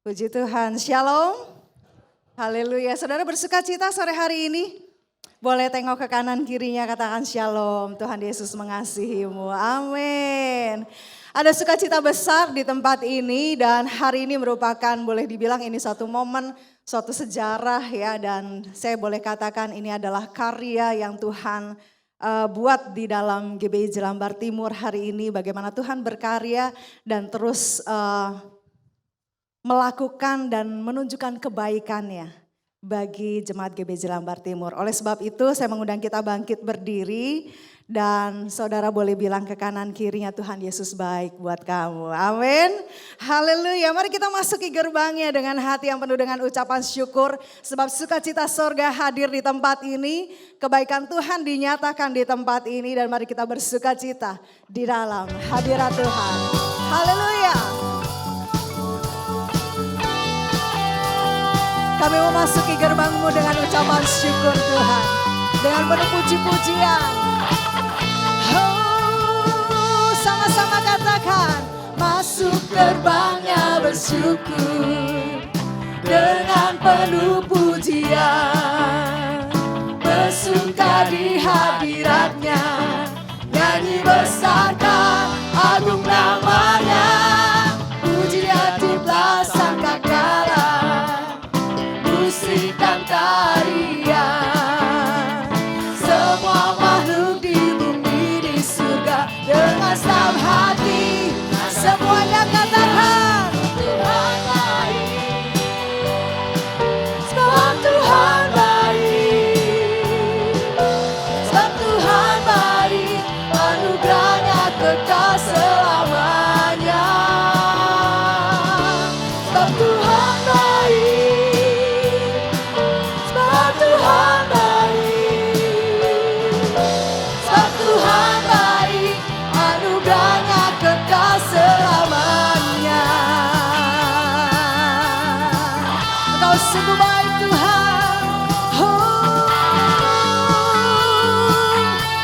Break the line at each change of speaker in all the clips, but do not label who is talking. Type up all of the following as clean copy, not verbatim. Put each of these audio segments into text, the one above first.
Puji Tuhan, Shalom. Haleluya, saudara bersuka cita sore hari ini? Boleh tengok ke kanan kirinya, katakan Shalom. Tuhan Yesus mengasihimu, amin. Ada sukacita besar di tempat ini dan hari ini merupakan boleh dibilang ini suatu momen, suatu sejarah ya. Dan saya boleh katakan ini adalah karya yang Tuhan buat di dalam GBI Jelambar Timur hari ini. Bagaimana Tuhan berkarya dan terus melakukan dan menunjukkan kebaikannya bagi jemaat GBI Jelambar Timur. Oleh sebab itu saya mengundang kita bangkit berdiri dan saudara boleh bilang ke kanan kirinya Tuhan Yesus baik buat kamu. Amin. Haleluya. Mari kita masuki gerbangnya dengan hati yang penuh dengan ucapan syukur. Sebab sukacita sorga hadir di tempat ini. Kebaikan Tuhan dinyatakan di tempat ini. Dan mari kita bersukacita di dalam hadirat Tuhan. Haleluya. Kami memasuki gerbangmu dengan ucapan syukur Tuhan. Dengan penuh puji-pujian. Oh, sama-sama katakan. Masuk gerbangnya bersyukur. Dengan penuh pujian. Bersuka di hadiratnya. Nyanyi besarkan agung namanya. Puji dia tiuplah sangkakala. Musik dan tarian, semua makhluk di bumi di surga dengan senang hati, semuanya katakan Tuhan baik, sebab Tuhan baik, sebab Tuhan baik, anugerahnya kekal selamanya, sebab Tuhan baik. Sungguh baik Tuhan,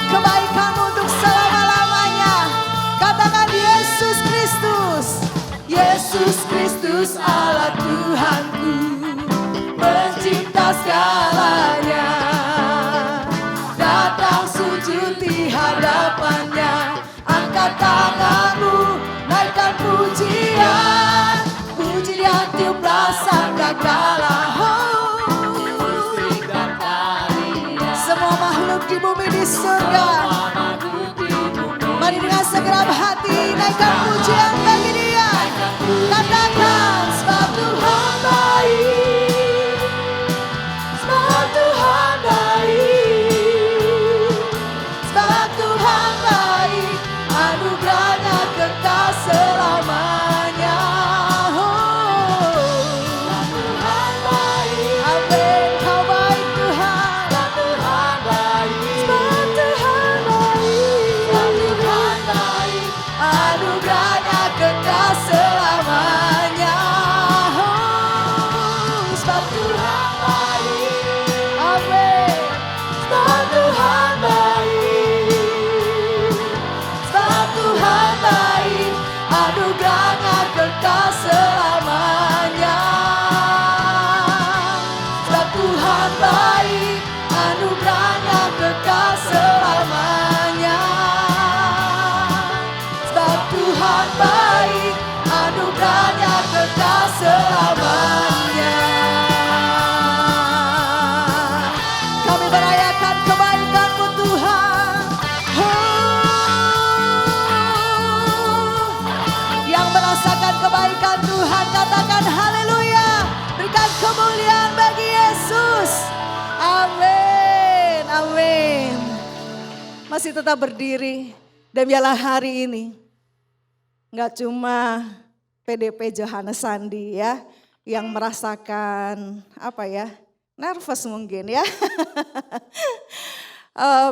kebaikan-Mu untuk selama-lamanya. Katakan Yesus Kristus, Yesus Kristus Allah Tuhanku, pencipta segalanya. Datang sujud di hadapannya, angkat tanganmu, naikkan pujian. Puji dia tiuplah sangkakala. Semua makhluk di bumi di surga. Mari dengan segenap hati naikkan pujian bagi dia. Katakan sebab Tuhan baik, sebab Tuhan baik, sebab Tuhan baik, anugerahnya kekal selamanya. Selamanya. Kami merayakan kebaikan-Mu Tuhan. Yang merasakan kebaikan Tuhan katakan haleluya. Berikan kemuliaan bagi Yesus. Amin. Amin. Masih tetap berdiri. Dan biarlah hari ini gak cuma PDP Johannes Sandi ya, yang merasakan nervous mungkin ya.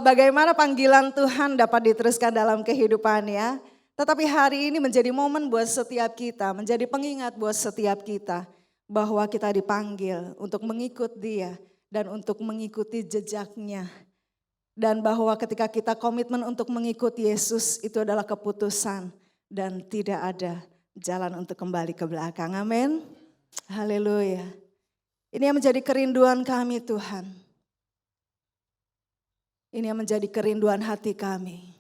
Bagaimana panggilan Tuhan dapat diteruskan dalam kehidupannya. Tetapi hari ini menjadi momen buat setiap kita, menjadi pengingat buat setiap kita. Bahwa kita dipanggil untuk mengikut dia dan untuk mengikuti jejaknya. Dan bahwa ketika kita komitmen untuk mengikut Yesus itu adalah keputusan dan tidak ada jalan untuk kembali ke belakang. Amin. Haleluya. Ini yang menjadi kerinduan kami Tuhan. Ini yang menjadi kerinduan hati kami.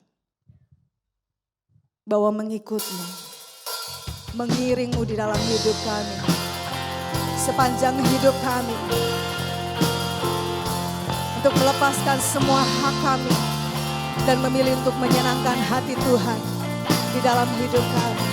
Bahwa mengikut-Mu, mengiring-Mu di dalam hidup kami. Sepanjang hidup kami. Untuk melepaskan semua hak kami. Dan memilih untuk menyenangkan hati Tuhan di dalam hidup kami.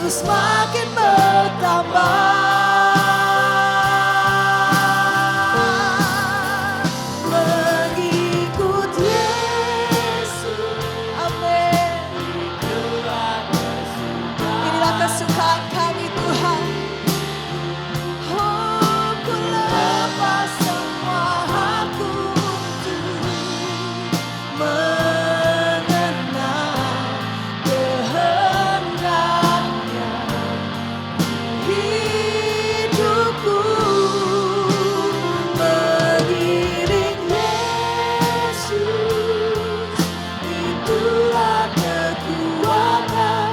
Semakin bertambah. Mengikut Yesus. Amin. Inilah kesukaan kami Tuhan. Oh, ku lepas semua hakku untuk mengenal kehendaknya hidupku. Mengiring Yesus, itulah kekuatan.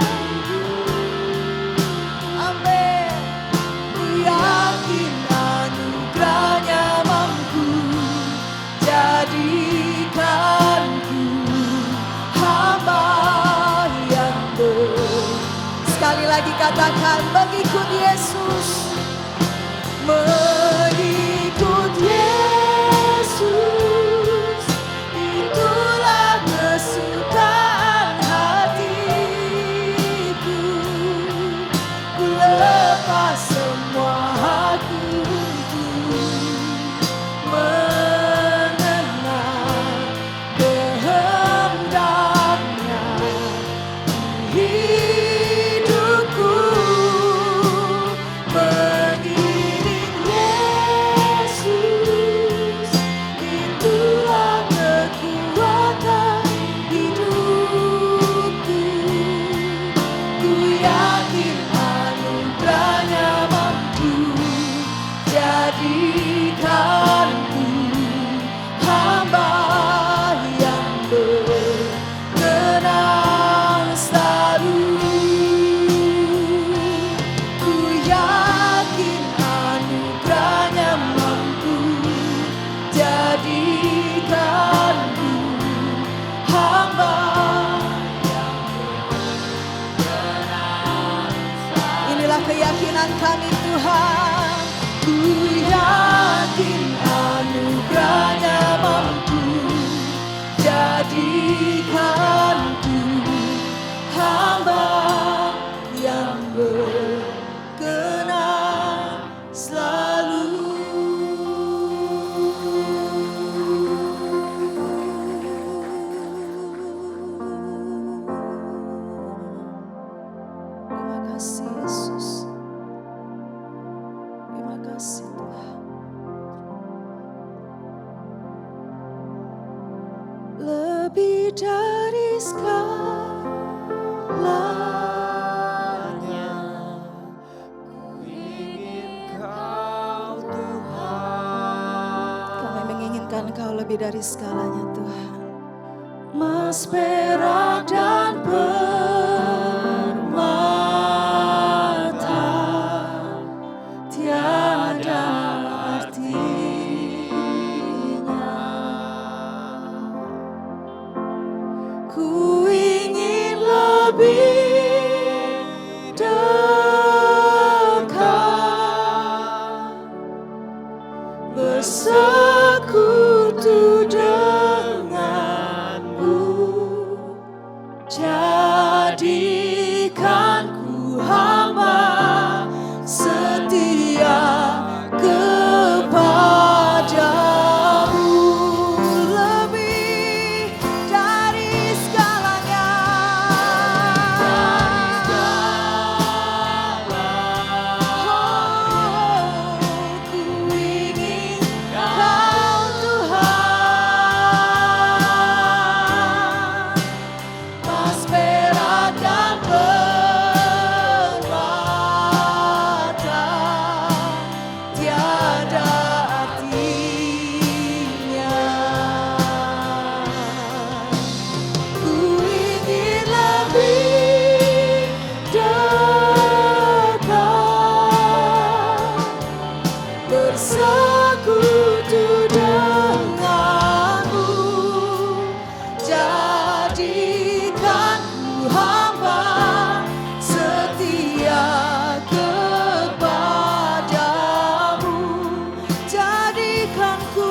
Amin. Ku yakin anugerahnya mampu jadikanku hamba yang sekali lagi katakan, mengikut Yesus. Mengikut Yesus, itulah kesukaan hatiku. Ku lepas semua hakku untuk mengenal kehendaknya hidupku. Tuhan kami Tuhan. Ku yakin anugerahnya mampu jadikanku hamba yang berkenan selalu. Terima kasih Yesus. Terima kasih Tuhan. Lebih dari segalanya, ku ingin Kau Tuhan. Kami menginginkan Kau lebih dari segalanya Tuhan. Emas, perak, dan permata tiada artinya. Ku ingin lebih dekat bersekutu denganmu. Jadikan ku hamba setia kepadamu. Lebih dari segalanya, oh, ku ingin Kau Tuhan. Emas, perak, dan permata tiada artinya. Ku ingin lebih dekat bersekutu denganmu. Jadikan ku hamba setia kepadamu. Jadikan ku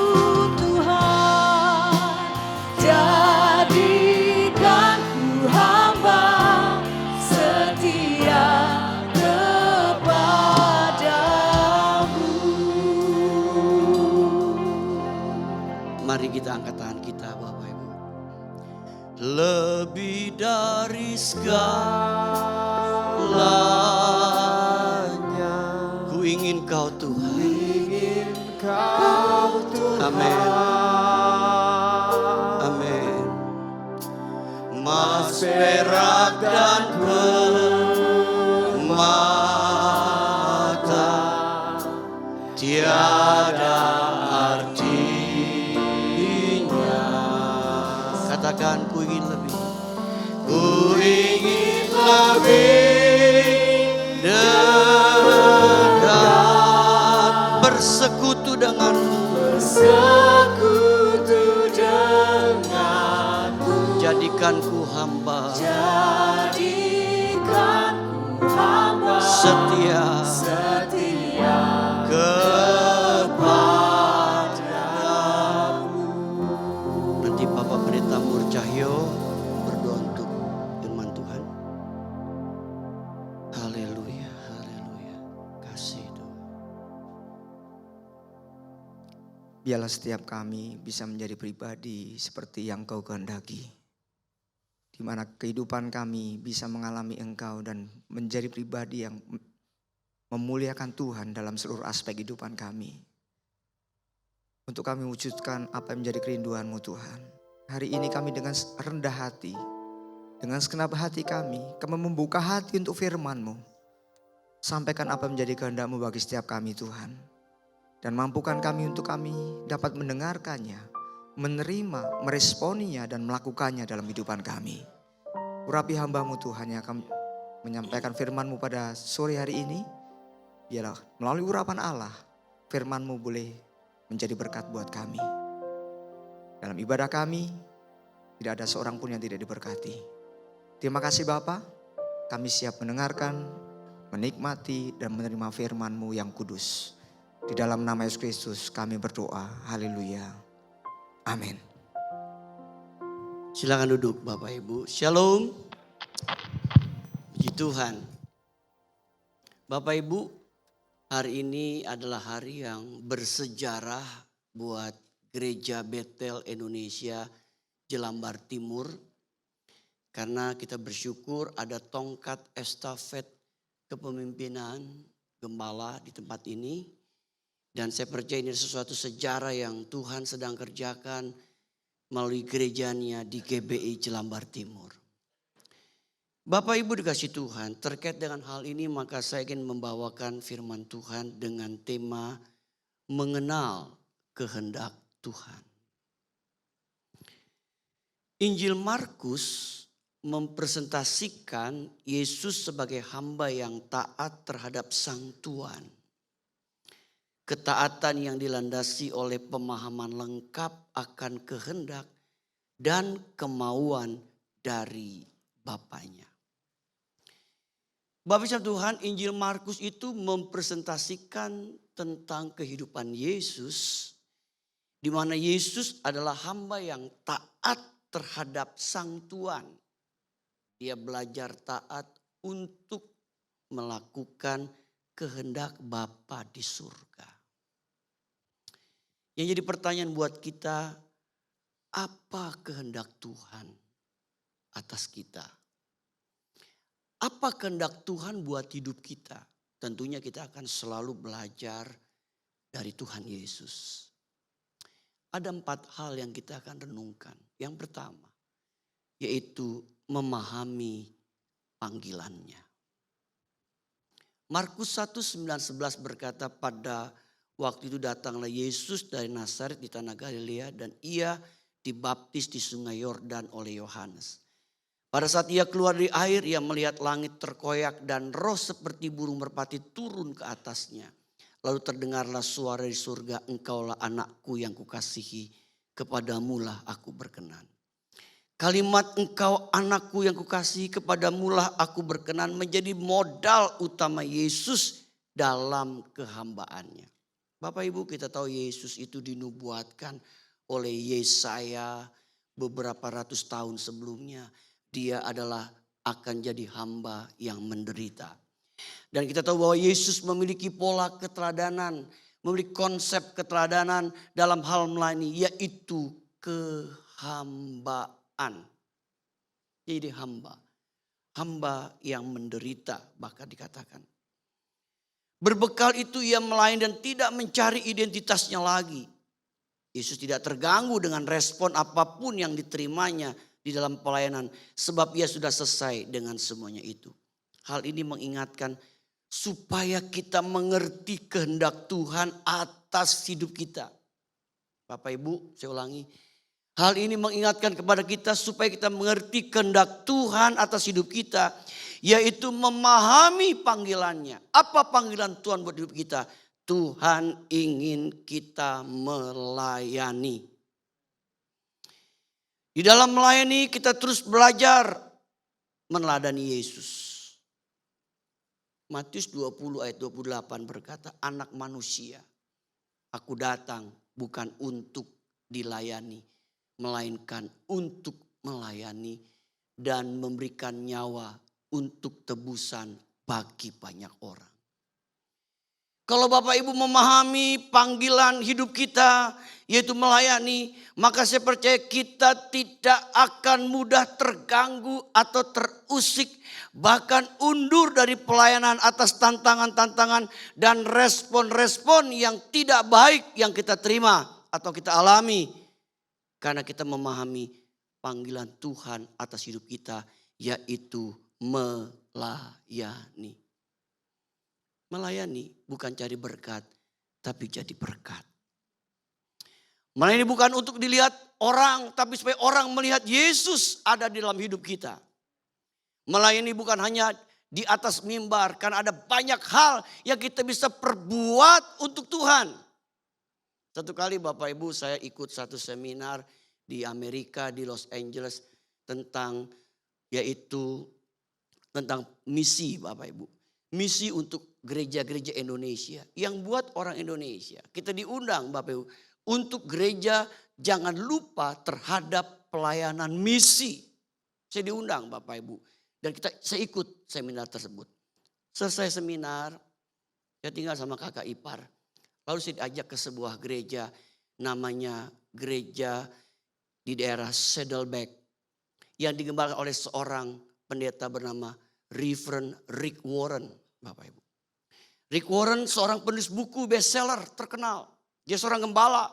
Tuhan. Jadikan ku hamba setia kepadamu.
Mari kita angkat tangan kita Bapak Ibu. Lebih dari segalanya, ku ingin Kau Tuhan. Amin. Amin. Emas, perak, dan permata tiada artinya. Katakan, ku ingin lebih. Ku ingin lebih dekat bersekutu denganmu.
Bersekutu denganmu.
Jadikan ku hamba
Jadikan ku hamba
setia
kepadamu.
Nanti Bapak Pendeta Mur Cahyo berdoa untuk firman Tuhan. Haleluya, haleluya. Kasih Tuhan.
Biarlah setiap kami bisa menjadi pribadi seperti yang Kau kehendaki. Di mana kehidupan kami bisa mengalami Engkau dan menjadi pribadi yang memuliakan Tuhan dalam seluruh aspek kehidupan kami. Untuk kami wujudkan apa yang menjadi kerinduan-Mu Tuhan. Hari ini kami dengan rendah hati, dengan segenap hati kami membuka hati untuk firman-Mu. Sampaikan apa yang menjadi kehendak-Mu bagi setiap kami Tuhan. Dan mampukan kami untuk kami dapat mendengarkannya, menerima, meresponinya dan melakukannya dalam kehidupan kami. Urapi hamba-Mu Tuhan yang akan menyampaikan firman-Mu pada sore hari ini. Biarlah melalui urapan Allah, firman-Mu boleh menjadi berkat buat kami. Dalam ibadah kami, tidak ada seorang pun yang tidak diberkati. Terima kasih Bapa, kami siap mendengarkan, menikmati dan menerima firman-Mu yang kudus. Di dalam nama Yesus Kristus kami berdoa. Haleluya. Amin.
Silakan duduk Bapak Ibu. Shalom. Puji Tuhan. Bapak Ibu, hari ini adalah hari yang bersejarah buat Gereja Betel Indonesia Jelambar Timur. Karena kita bersyukur ada tongkat estafet kepemimpinan gembala di tempat ini. Dan saya percaya ini sesuatu sejarah yang Tuhan sedang kerjakan melalui gerejanya di GBI Jelambar Timur. Bapak Ibu dikasih Tuhan, terkait dengan hal ini maka saya ingin membawakan firman Tuhan dengan tema mengenal kehendak Tuhan. Injil Markus mempresentasikan Yesus sebagai hamba yang taat terhadap Sang Tuhan. Ketaatan yang dilandasi oleh pemahaman lengkap akan kehendak dan kemauan dari Bapaknya. Bapak Ibu Tuhan, Injil Markus itu mempresentasikan tentang kehidupan Yesus, di mana Yesus adalah hamba yang taat terhadap Sang Tuhan. Dia belajar taat untuk melakukan kehendak Bapa di surga. Yang jadi pertanyaan buat kita, apa kehendak Tuhan atas kita? Apa kehendak Tuhan buat hidup kita? Tentunya kita akan selalu belajar dari Tuhan Yesus. Ada 4 hal yang kita akan renungkan. Yang pertama, yaitu memahami panggilannya. Markus 1:9-11 berkata, pada waktu itu datanglah Yesus dari Nazaret di tanah Galilea dan ia dibaptis di sungai Yordan oleh Yohanes. Pada saat ia keluar dari air, ia melihat langit terkoyak dan roh seperti burung merpati turun ke atasnya. Lalu terdengarlah suara di surga, engkaulah anakku yang kukasihi, kepadamulah aku berkenan. Kalimat engkau anakku yang kukasihi, kepadamulah aku berkenan menjadi modal utama Yesus dalam kehambaannya. Bapak Ibu, kita tahu Yesus itu dinubuatkan oleh Yesaya beberapa ratus tahun sebelumnya. Dia adalah akan jadi hamba yang menderita. Dan kita tahu bahwa Yesus memiliki pola keteladanan, memiliki konsep keteladanan dalam hal melayani, yaitu kehambaan. Jadi hamba yang menderita bahkan dikatakan. Berbekal itu ia melayani dan tidak mencari identitasnya lagi. Yesus tidak terganggu dengan respon apapun yang diterimanya di dalam pelayanan. Sebab ia sudah selesai dengan semuanya itu. Hal ini mengingatkan supaya kita mengerti kehendak Tuhan atas hidup kita. Bapak Ibu, saya ulangi. Hal ini mengingatkan kepada kita supaya kita mengerti kehendak Tuhan atas hidup kita. Yaitu memahami panggilannya. Apa panggilan Tuhan buat hidup kita? Tuhan ingin kita melayani. Di dalam melayani kita terus belajar meneladani Yesus. Matius 20 ayat 28 berkata, anak manusia, aku datang bukan untuk dilayani, melainkan untuk melayani dan memberikan nyawa untuk tebusan bagi banyak orang. Kalau Bapak Ibu memahami panggilan hidup kita, yaitu melayani, maka saya percaya kita tidak akan mudah terganggu atau terusik, bahkan undur dari pelayanan atas tantangan-tantangan dan respon-respon yang tidak baik yang kita terima atau kita alami. Karena kita memahami panggilan Tuhan atas hidup kita, yaitu melayani. Melayani bukan cari berkat, tapi jadi berkat. Melayani bukan untuk dilihat orang, tapi supaya orang melihat Yesus ada di dalam hidup kita. Melayani bukan hanya di atas mimbar, karena ada banyak hal yang kita bisa perbuat untuk Tuhan. Satu kali Bapak Ibu saya ikut satu seminar di Amerika, di Los Angeles, tentang misi Bapak Ibu. Misi untuk gereja-gereja Indonesia. Yang buat orang Indonesia. Kita diundang Bapak Ibu. Untuk gereja jangan lupa terhadap pelayanan misi. Saya diundang Bapak Ibu. Dan saya ikut seminar tersebut. Selesai seminar, saya tinggal sama kakak ipar. Lalu saya diajak ke sebuah gereja. Namanya gereja di daerah Saddleback. Yang digembalakan oleh seorang pendeta bernama Reverend Rick Warren. Bapak Ibu. Rick Warren seorang penulis buku bestseller terkenal. Dia seorang gembala.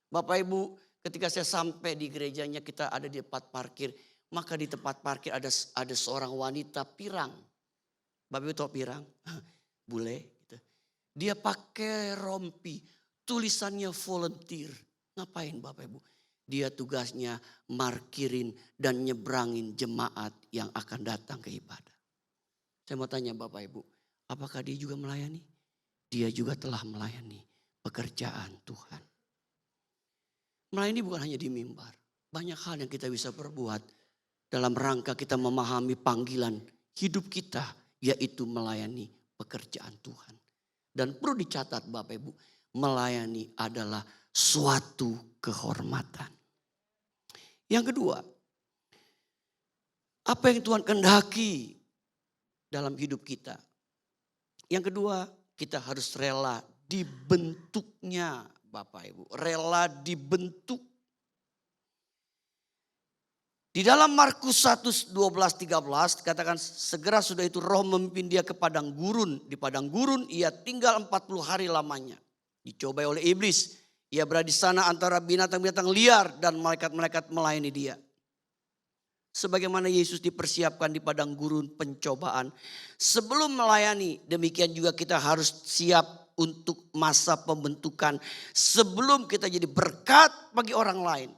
Bapak Ibu, ketika saya sampai di gerejanya, kita ada di tempat parkir. Maka di tempat parkir ada seorang wanita pirang. Bapak Ibu tahu pirang? Bule. Gitu. Dia pakai rompi. Tulisannya volunteer. Ngapain Bapak Ibu? Dia tugasnya markirin dan nyebrangin jemaat yang akan datang ke ibadah. Saya mau tanya Bapak Ibu, apakah dia juga melayani? Dia juga telah melayani pekerjaan Tuhan. Melayani bukan hanya di mimbar. Banyak hal yang kita bisa perbuat dalam rangka kita memahami panggilan hidup kita, yaitu melayani pekerjaan Tuhan. Dan perlu dicatat Bapak Ibu, melayani adalah suatu kehormatan. Yang kedua, apa yang Tuhan kehendaki dalam hidup kita? Yang kedua, kita harus rela dibentuknya Bapak Ibu. Rela dibentuk. Di dalam Markus 1:12-13 katakan segera sudah itu roh memimpin dia ke padang gurun. Di padang gurun ia tinggal 40 hari lamanya. Dicobai oleh iblis. Ia berada di sana antara binatang-binatang liar dan malaikat-malaikat melayani dia. Sebagaimana Yesus dipersiapkan di padang gurun pencobaan. Sebelum melayani, demikian juga kita harus siap untuk masa pembentukan. Sebelum kita jadi berkat bagi orang lain.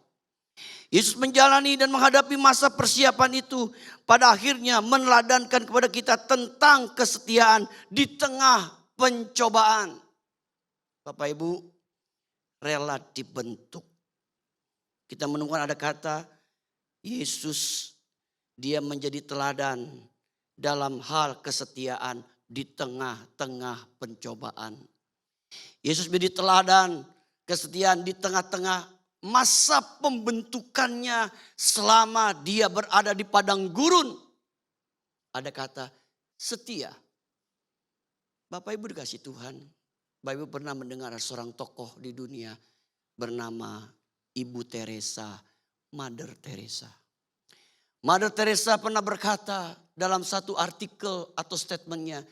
Yesus menjalani dan menghadapi masa persiapan itu. Pada akhirnya meneladankan kepada kita tentang kesetiaan di tengah pencobaan. Bapak Ibu, rela dibentuk. Kita menemukan ada kata Yesus, dia menjadi teladan dalam hal kesetiaan di tengah-tengah pencobaan. Yesus menjadi teladan kesetiaan di tengah-tengah masa pembentukannya selama dia berada di padang gurun. Ada kata setia. Bapak Ibu dikasih Tuhan. Bapak Ibu pernah mendengar seorang tokoh di dunia bernama Ibu Teresa, Mother Teresa. Mother Teresa pernah berkata dalam satu artikel atau statementnya,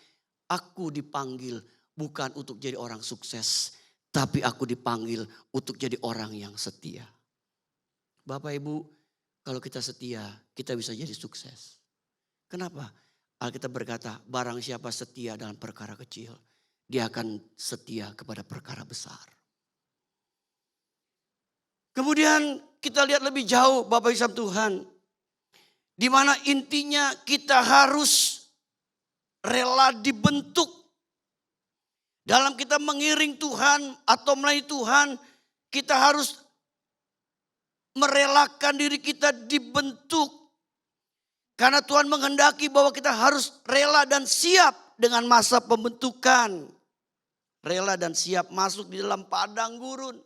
aku dipanggil bukan untuk jadi orang sukses, tapi aku dipanggil untuk jadi orang yang setia. Bapak Ibu, kalau kita setia, kita bisa jadi sukses. Kenapa? Alkitab berkata, barang siapa setia dalam perkara kecil, dia akan setia kepada perkara besar. Kemudian kita lihat lebih jauh Bapak Ibu Tuhan. Di mana intinya kita harus rela dibentuk. Dalam kita mengiring Tuhan atau melayani Tuhan, kita harus merelakan diri kita dibentuk. Karena Tuhan menghendaki bahwa kita harus rela dan siap dengan masa pembentukan. Rela dan siap masuk di dalam padang gurun.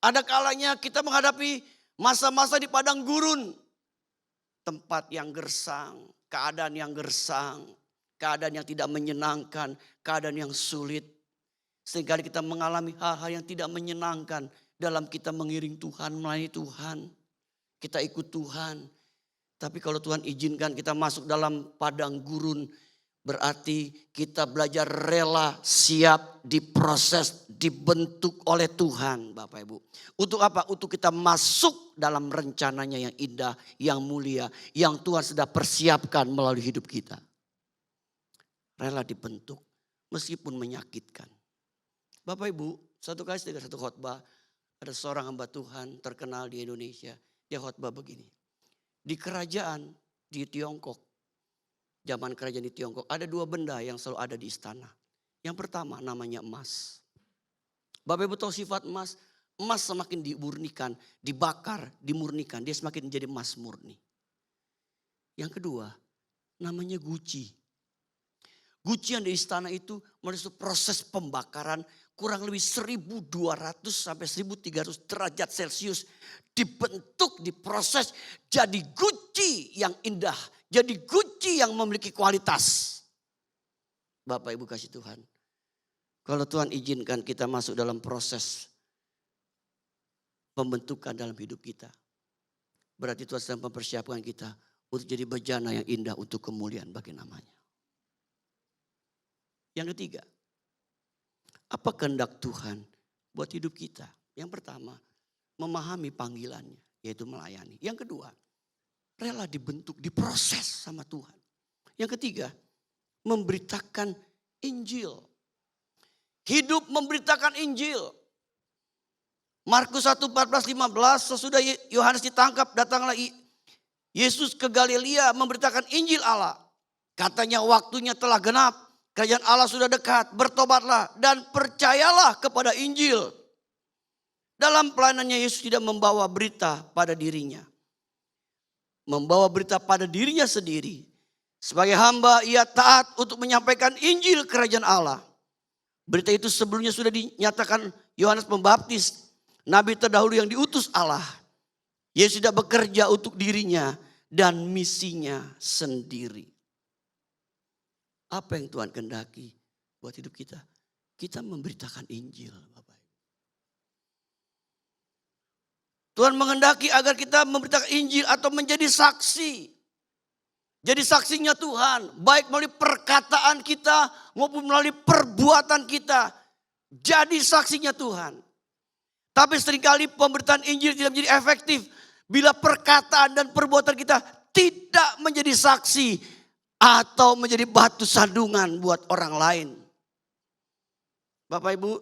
Ada kalanya kita menghadapi masa-masa di padang gurun. Tempat yang gersang, keadaan yang gersang, keadaan yang tidak menyenangkan, keadaan yang sulit. Seringkali kita mengalami hal-hal yang tidak menyenangkan dalam kita mengiring Tuhan, melayani Tuhan. Kita ikut Tuhan. Tapi kalau Tuhan izinkan kita masuk dalam padang gurun, berarti kita belajar rela, siap, diproses, dibentuk oleh Tuhan Bapak Ibu. Untuk apa? Untuk kita masuk dalam rencananya yang indah, yang mulia, yang Tuhan sudah persiapkan melalui hidup kita. Rela dibentuk meskipun menyakitkan. Bapak Ibu, satu kali saya satu khotbah, ada seorang hamba Tuhan terkenal di Indonesia. Dia khotbah begini. Di kerajaan di Tiongkok, zaman kerajaan di Tiongkok, ada dua benda yang selalu ada di istana. Yang pertama namanya emas. Bapak Ibu tahu sifat emas? Emas semakin dimurnikan, dibakar, dimurnikan, dia semakin menjadi emas murni. Yang kedua namanya guci. Guci yang di istana itu melalui proses pembakaran kurang lebih 1200 sampai 1300 derajat Celcius. Dibentuk, diproses jadi guci yang indah. Jadi guci yang memiliki kualitas. Bapak Ibu kasih Tuhan. Kalau Tuhan izinkan kita masuk dalam proses pembentukan dalam hidup kita. Berarti Tuhan sedang mempersiapkan kita untuk jadi bejana yang indah untuk kemuliaan bagi namanya. Yang ketiga, apa kehendak Tuhan buat hidup kita? Yang pertama, memahami panggilannya, yaitu melayani. Yang kedua, rela dibentuk, diproses sama Tuhan. Yang ketiga, memberitakan Injil. Hidup memberitakan Injil. Markus 1, 14, 15, sesudah Yohanes ditangkap, datanglah Yesus ke Galilea memberitakan Injil Allah. Katanya waktunya telah genap. Kerajaan Allah sudah dekat, bertobatlah dan percayalah kepada Injil. Dalam pelayanannya Yesus tidak membawa berita pada dirinya. Membawa berita pada dirinya sendiri. Sebagai hamba ia taat untuk menyampaikan Injil kerajaan Allah. Berita itu sebelumnya sudah dinyatakan Yohanes Pembaptis, nabi terdahulu yang diutus Allah. Yesus tidak bekerja untuk dirinya dan misinya sendiri. Apa yang Tuhan kehendaki buat hidup kita? Kita memberitakan Injil, Bapak Ibu. Tuhan menghendaki agar kita memberitakan Injil atau menjadi saksi. Jadi saksinya Tuhan, baik melalui perkataan kita maupun melalui perbuatan kita. Jadi saksinya Tuhan. Tapi seringkali pemberitaan Injil tidak menjadi efektif bila perkataan dan perbuatan kita tidak menjadi saksi atau menjadi batu sandungan buat orang lain. Bapak Ibu,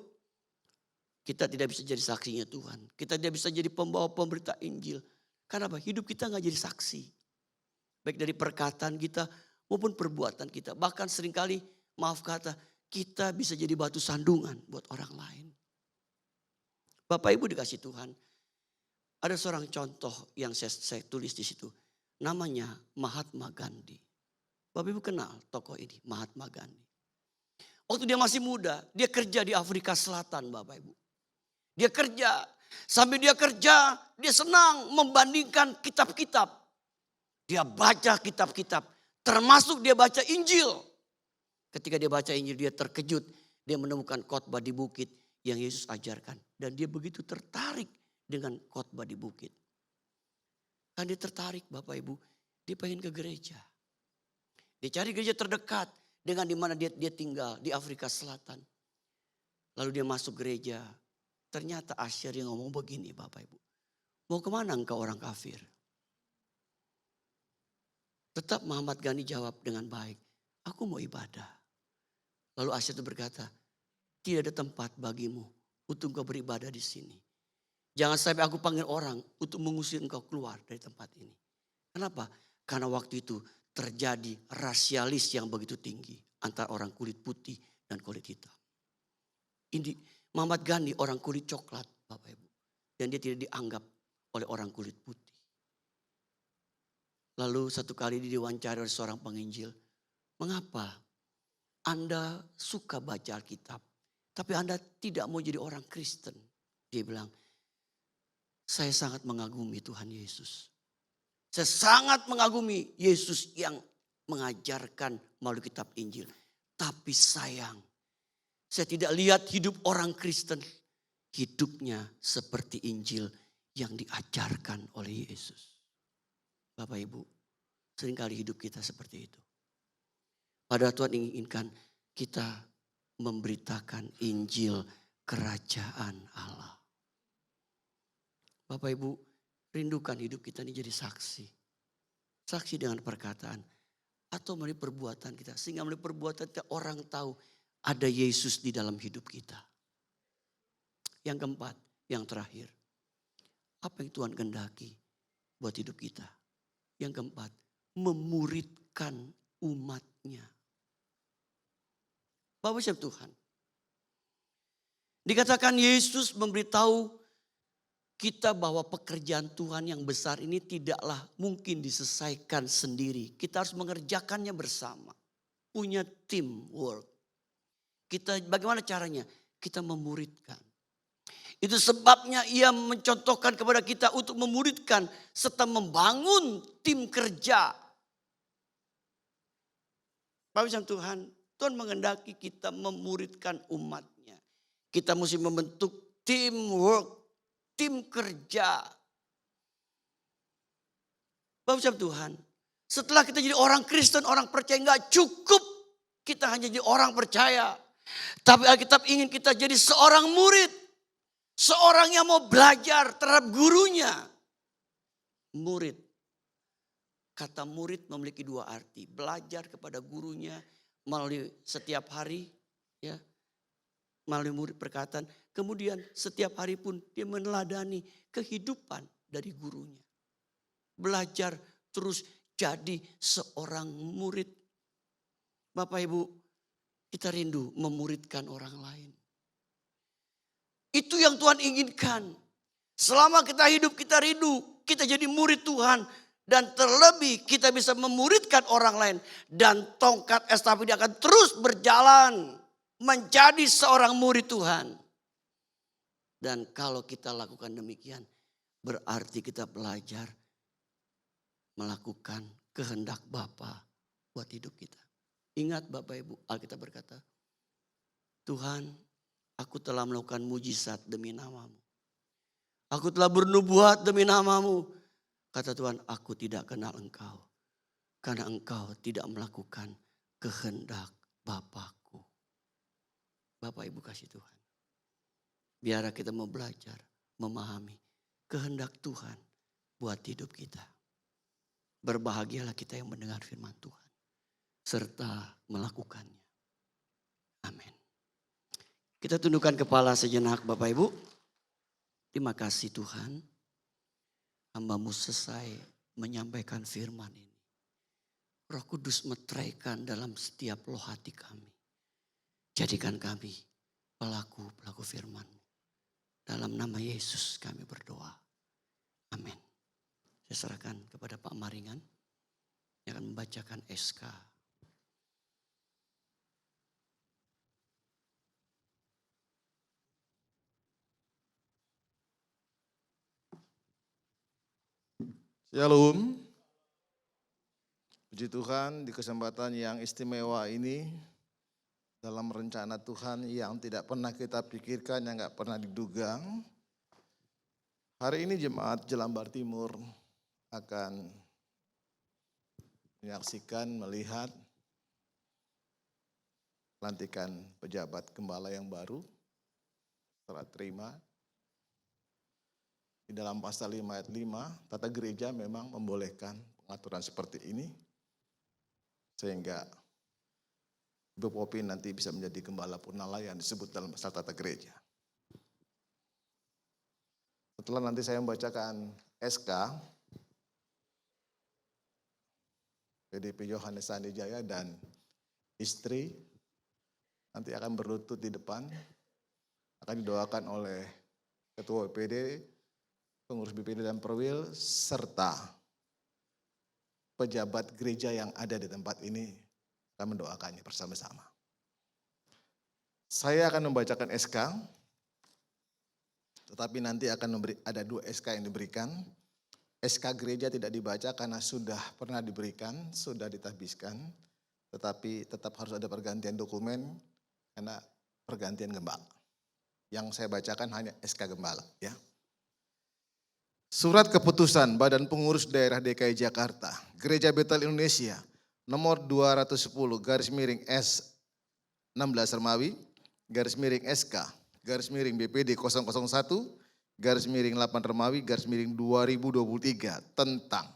kita tidak bisa jadi saksinya Tuhan. Kita tidak bisa jadi pembawa pemberita Injil. Karena apa? Hidup kita gak jadi saksi. Baik dari perkataan kita maupun perbuatan kita. Bahkan seringkali, maaf kata, kita bisa jadi batu sandungan buat orang lain. Bapak Ibu dikasih Tuhan. Ada seorang contoh yang saya tulis di situ. Namanya Mahatma Gandhi. Bapak Ibu kenal tokoh ini, Mahatma Gandhi. Waktu dia masih muda, dia kerja di Afrika Selatan, Bapak Ibu. Dia kerja, sambil dia kerja, dia senang membandingkan kitab-kitab. Dia baca kitab-kitab, termasuk dia baca Injil. Ketika dia baca Injil, dia terkejut. Dia menemukan khotbah di bukit yang Yesus ajarkan. Dan dia begitu tertarik dengan khotbah di bukit. Kan dia tertarik, Bapak Ibu, dia pengen ke gereja. Dia cari gereja terdekat dengan di mana dia tinggal di Afrika Selatan. Lalu dia masuk gereja. Ternyata asyir yang ngomong begini, Bapak Ibu. Mau kemana engkau orang kafir? Tetap Muhammad Gandhi jawab dengan baik. Aku mau ibadah. Lalu asyir itu berkata, tidak ada tempat bagimu untuk engkau beribadah di sini. Jangan sampai aku panggil orang untuk mengusir engkau keluar dari tempat ini. Kenapa? Karena waktu itu terjadi rasialis yang begitu tinggi antara orang kulit putih dan kulit hitam. Ini Muhammad Gandhi orang kulit coklat, Bapak Ibu. Dan dia tidak dianggap oleh orang kulit putih. Lalu satu kali diwawancara oleh seorang penginjil. Mengapa Anda suka baca Alkitab, tapi Anda tidak mau jadi orang Kristen? Dia bilang, saya sangat mengagumi Tuhan Yesus. Saya sangat mengagumi Yesus yang mengajarkan melalui kitab Injil. Tapi sayang, saya tidak lihat hidup orang Kristen. Hidupnya seperti Injil yang diajarkan oleh Yesus. Bapak Ibu, seringkali hidup kita seperti itu. Padahal Tuhan inginkan kita memberitakan Injil kerajaan Allah. Bapak Ibu, rindukan hidup kita ini jadi saksi. Saksi dengan perkataan. Atau melalui perbuatan kita. Sehingga melalui perbuatan kita orang tahu ada Yesus di dalam hidup kita. Yang keempat, yang terakhir. Apa yang Tuhan kehendaki buat hidup kita? Yang keempat, memuridkan umatnya. Bapak siapa Tuhan? Dikatakan Yesus memberitahu kita bahwa pekerjaan Tuhan yang besar ini tidaklah mungkin diselesaikan sendiri. Kita harus mengerjakannya bersama. punya teamwork. Kita bagaimana caranya? Kita memuridkan. Itu sebabnya ia mencontohkan kepada kita untuk memuridkan serta membangun tim kerja. Bapak Tuhan, Tuhan menghendaki kita memuridkan umatnya. Kita mesti membentuk teamwork, tim kerja. Bapak Tuhan, setelah kita jadi orang Kristen, orang percaya, enggak cukup kita hanya jadi orang percaya. Tapi Alkitab ingin kita jadi seorang murid. Seorang yang mau belajar terhadap gurunya. Murid. Kata murid memiliki dua arti. Belajar kepada gurunya melalui setiap hari. Ya, melalui murid perkataan. Kemudian setiap hari pun dia meneladani kehidupan dari gurunya. Belajar terus jadi seorang murid. Bapak Ibu, kita rindu memuridkan orang lain. Itu yang Tuhan inginkan. Selama kita hidup kita rindu, kita jadi murid Tuhan. Dan terlebih kita bisa memuridkan orang lain. Dan tongkat estafet akan terus berjalan menjadi seorang murid Tuhan. Dan kalau kita lakukan demikian, berarti kita belajar melakukan kehendak Bapa buat hidup kita. Ingat Bapak Ibu, Alkitab berkata, Tuhan, aku telah melakukan mujizat demi nama-Mu. Aku telah bernubuat demi nama-Mu. Kata Tuhan, aku tidak kenal Engkau. Karena Engkau tidak melakukan kehendak Bapakku. Bapak Ibu kasih Tuhan. Biar kita mau belajar, memahami kehendak Tuhan buat hidup kita. Berbahagialah kita yang mendengar firman Tuhan. Serta melakukannya. Amin. Kita tundukkan kepala sejenak Bapak Ibu. Terima kasih Tuhan. Hamba-Mu selesai menyampaikan firman ini. Roh Kudus meteraikan dalam setiap loh hati kami. Jadikan kami pelaku-pelaku firman-Mu. Dalam nama Yesus kami berdoa. Amin. Saya serahkan kepada Pak Maringan yang akan membacakan SK.
Shalom. Puji Tuhan di kesempatan yang istimewa ini dalam rencana Tuhan yang tidak pernah kita pikirkan, yang gak pernah diduga. Hari ini Jemaat Jelambar Timur akan menyaksikan, melihat pelantikan pejabat gembala yang baru, serah terima. Di dalam pasal 5 ayat 5, tata gereja memang membolehkan pengaturan seperti ini. Sehingga Ibu Popi nanti bisa menjadi gembala purnala yang disebut dalam pasal tata gereja. Setelah nanti saya membacakan SK, PDP Yohanes Sandijaya dan istri nanti akan berlutut di depan, akan didoakan oleh Ketua WPD, pengurus BPD dan Perwil, serta pejabat gereja yang ada di tempat ini akan mendoakannya bersama-sama. Saya akan membacakan SK, tetapi nanti akan ada 2 SK yang diberikan. SK gereja tidak dibaca karena sudah pernah diberikan, sudah ditahbiskan, tetapi tetap harus ada pergantian dokumen karena pergantian gembala. Yang saya bacakan hanya SK gembala, ya. Surat keputusan Badan Pengurus Daerah DKI Jakarta, Gereja Betel Indonesia, nomor 210 /S 16 Remawi, /SK, /BPD 001, /8 Remawi, /2023 tentang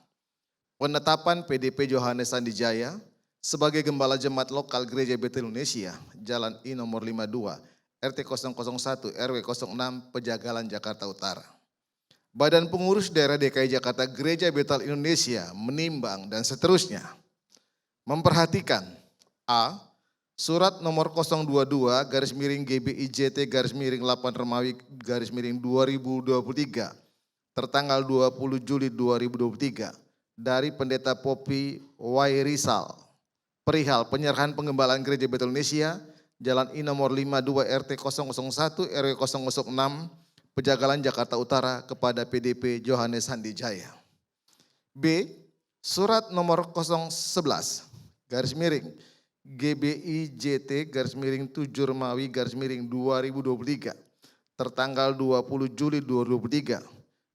penetapan PDP Yohanes Sandijaya sebagai Gembala Jemaat Lokal Gereja Betel Indonesia, Jalan I nomor 52, RT 001, RW 06, Pejagalan, Jakarta Utara. Badan Pengurus Daerah DKI Jakarta Gereja Betel Indonesia menimbang dan seterusnya memperhatikan A. Surat nomor 022/GBIJT/8 Remawi /2023 tertanggal 20 Juli 2023 dari Pendeta Popi Wairisal perihal penyerahan pengembalaan Gereja Betel Indonesia, Jalan I nomor 52 RT 001 RW 006, Pejagalan Jakarta Utara kepada PDP Johannes Sandi Jaya. B. Surat nomor 011 garis miring GBIJT garis miring 7 Romawi garis miring 2023 tertanggal 20 Juli 2023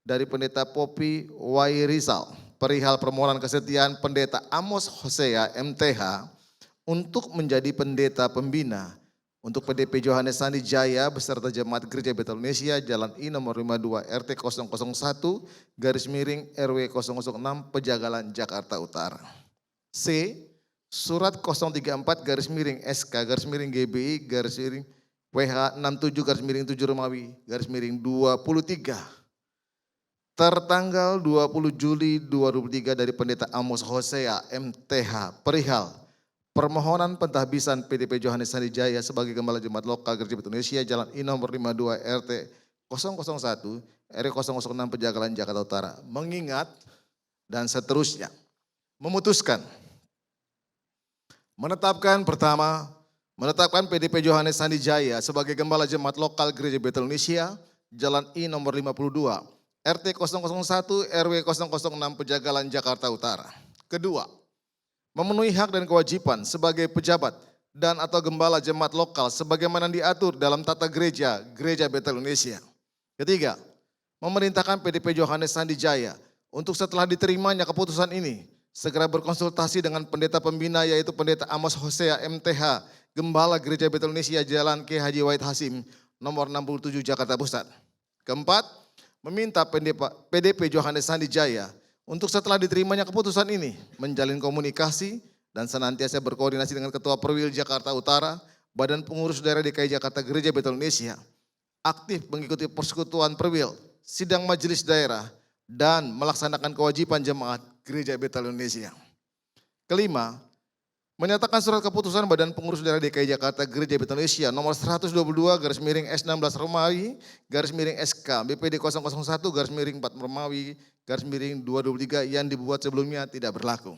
dari Pendeta Popi Wairizal perihal permohonan kesetiaan Pendeta Amos Hosea MTH untuk menjadi pendeta pembina untuk PDP Johannes Sandi Jaya beserta Jemaat Gereja Betel Indonesia Jalan I nomor 52 RT 001 garis miring RW 006 Pejagalan Jakarta Utara. C. Surat 034 garis miring SK garis miring GBI garis miring WH 67 garis miring 7 Romawi garis miring 23 tertanggal 20 Juli 2023 dari Pendeta Amos Hosea MTH perihal permohonan pentahbisan PDP Johannes Sandi Jaya sebagai Gembala Jemaat Lokal Gereja Betel Indonesia Jalan I nomor 52 RT 001 RW 006 Pejagalan Jakarta Utara mengingat dan seterusnya. Memutuskan menetapkan PDP Johannes Sandi Jaya sebagai Gembala Jemaat Lokal Gereja Betel Indonesia Jalan I nomor 52 RT 001 RW 006 Pejagalan Jakarta Utara. Kedua, memenuhi hak dan kewajiban sebagai pejabat dan atau gembala jemaat lokal sebagaimana diatur dalam tata gereja Betel Indonesia. Ketiga, memerintahkan PDP Johannes Sandi Jaya untuk setelah diterimanya keputusan ini segera berkonsultasi dengan pendeta pembina yaitu Pendeta Amos Hosea MTH, Gembala Gereja Betel Indonesia Jalan K. Haji Wahid Hasim nomor 67 Jakarta Pusat. Keempat, meminta PDP Johannes Sandi Jaya untuk setelah diterimanya keputusan ini menjalin komunikasi dan senantiasa berkoordinasi dengan Ketua Perwil Jakarta Utara, Badan Pengurus Daerah DKI Jakarta Gereja Betel Indonesia, aktif mengikuti persekutuan Perwil, sidang majelis daerah, dan melaksanakan kewajiban jemaat Gereja Betel Indonesia. Kelima, menyatakan surat keputusan Badan Pengurus Daerah DKI Jakarta Gereja Betel Indonesia nomor 122 garis miring S16 Romawi garis miring SK BPD 001 garis miring 4 Romawi garis miring 223 yang dibuat sebelumnya tidak berlaku.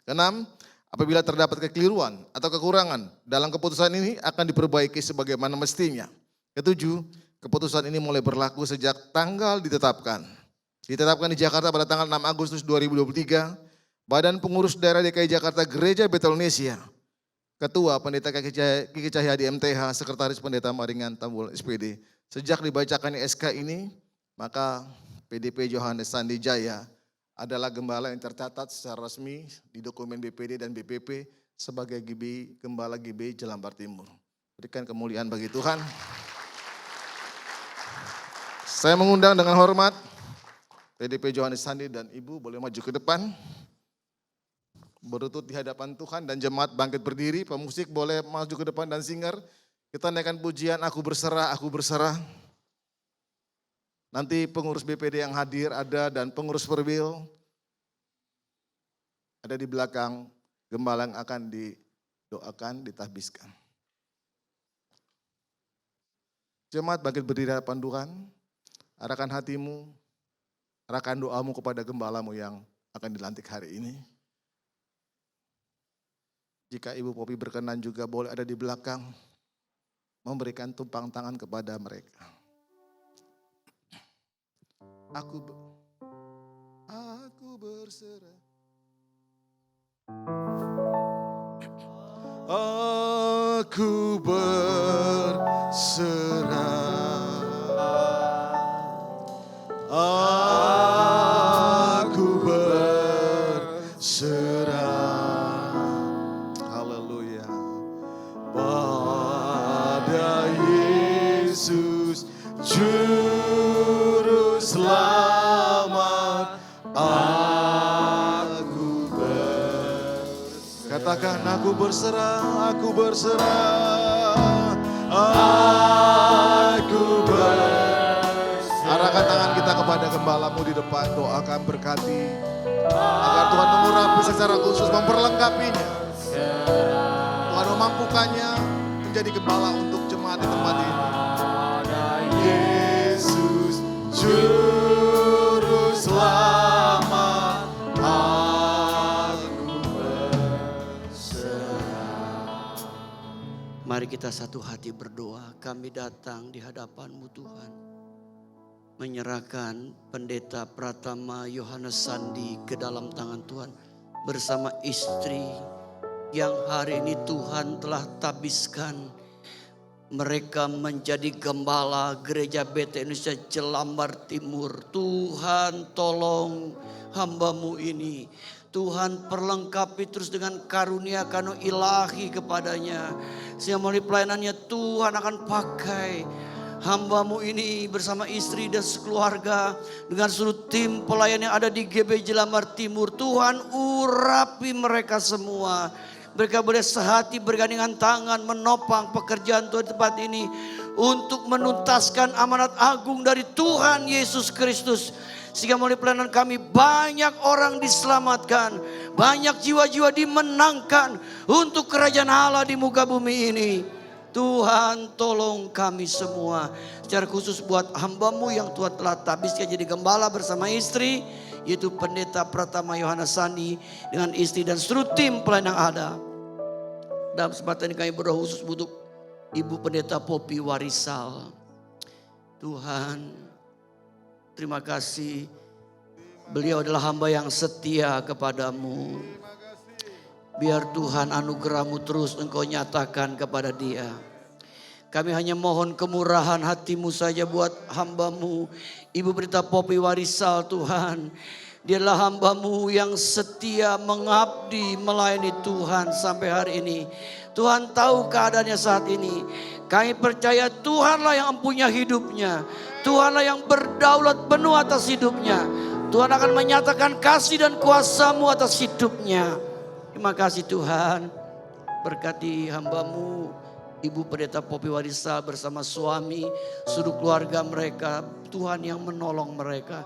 Keenam, apabila terdapat kekeliruan atau kekurangan dalam keputusan ini akan diperbaiki sebagaimana mestinya. Ketujuh, keputusan ini mulai berlaku sejak tanggal ditetapkan. Ditetapkan di Jakarta pada tanggal 6 Agustus 2023, Badan Pengurus Daerah DKI Jakarta Gereja Betel Indonesia, Ketua Pendeta Kiki Cahyadi MTH, Sekretaris Pendeta Maringan Tambul SPD. Sejak dibacakannya SK ini, maka PDP Johannes Sandi Jaya adalah gembala yang tercatat secara resmi di dokumen BPD dan BPP sebagai Gembala GBI Jelambar Timur. Berikan kemuliaan bagi Tuhan. Saya mengundang dengan hormat PDP Johannes Sandi dan Ibu boleh maju ke depan. Berlutut di hadapan Tuhan dan jemaat bangkit berdiri. Pemusik boleh maju ke depan dan singer. Kita naikkan pujian Aku Berserah, Aku Berserah. Nanti pengurus BPD yang hadir ada dan pengurus Perwil ada di belakang gembala yang akan didoakan, ditahbiskan. Jemaat bangkit berdiri di hadapan Tuhan, arahkan hatimu, arahkan doamu kepada gembalamu yang akan dilantik hari ini. Jika Ibu Popi berkenan juga boleh ada di belakang, memberikan tumpang tangan kepada mereka. Aku berserah. Aku berserah. Aku berserah. Haleluya. Pada Yesus Juru Selamat aku berserah. Katakan aku berserah, aku berserah, aku berserah. Arahkan tangan kita kepada gembalamu di depan, doakan berkati agar Tuhan mengurapi secara khusus, memperlengkapinya. Tuhan memampukannya menjadi gembala untuk jemaat di tempat ini. Yesus Juru Selamat, aku berserah.
Mari kita satu hati berdoa. Kami datang di hadapan-Mu Tuhan, menyerahkan Pendeta Pratama Yohanes Sandi ke dalam tangan Tuhan bersama istri yang hari ini Tuhan telah tabiskan mereka menjadi gembala Gereja Betel Indonesia Jelambar Timur. Tuhan tolong hamba-Mu ini. Tuhan perlengkapi terus dengan karunia kano ilahi kepadanya. Sehingga melalui pelayanannya Tuhan akan pakai hamba-Mu ini bersama istri dan sekeluarga. Dengan seluruh tim pelayan yang ada di GB Jelambar Timur. Tuhan urapi mereka semua. Mereka boleh sehati bergandengan tangan menopang pekerjaan Tuhan di tempat ini. Untuk menuntaskan amanat agung dari Tuhan Yesus Kristus. Sehingga melalui pelayanan kami banyak orang diselamatkan. Banyak jiwa-jiwa dimenangkan untuk kerajaan Allah di muka bumi ini. Tuhan tolong kami semua. Secara khusus buat hamba-Mu yang Tuhan telah tabiskan jadi gembala bersama istri. Yaitu Pendeta Pratama Yohanes Sandi dengan istri dan seluruh tim pelayan yang ada. Dalam kesempatan ini kami berdoa khusus untuk Ibu Pendeta Popi Warisal. Tuhan, terima kasih. Beliau adalah hamba yang setia kepadamu. Biar Tuhan anugerah-Mu terus Engkau nyatakan kepada dia. Kami hanya mohon kemurahan hati-Mu saja buat hamba-Mu. Ibu Pendeta Popi Warisal Tuhan. Dia adalah hamba-Mu yang setia mengabdi melayani Tuhan sampai hari ini. Tuhan tahu keadaannya saat ini. Kami percaya Tuhanlah yang mempunyai hidupnya. Tuhanlah yang berdaulat penuh atas hidupnya. Tuhan akan menyatakan kasih dan kuasa-Mu atas hidupnya. Terima kasih Tuhan. Berkati hamba-Mu Ibu Pendeta Popi Warisal bersama suami, seluruh keluarga mereka. Tuhan yang menolong mereka.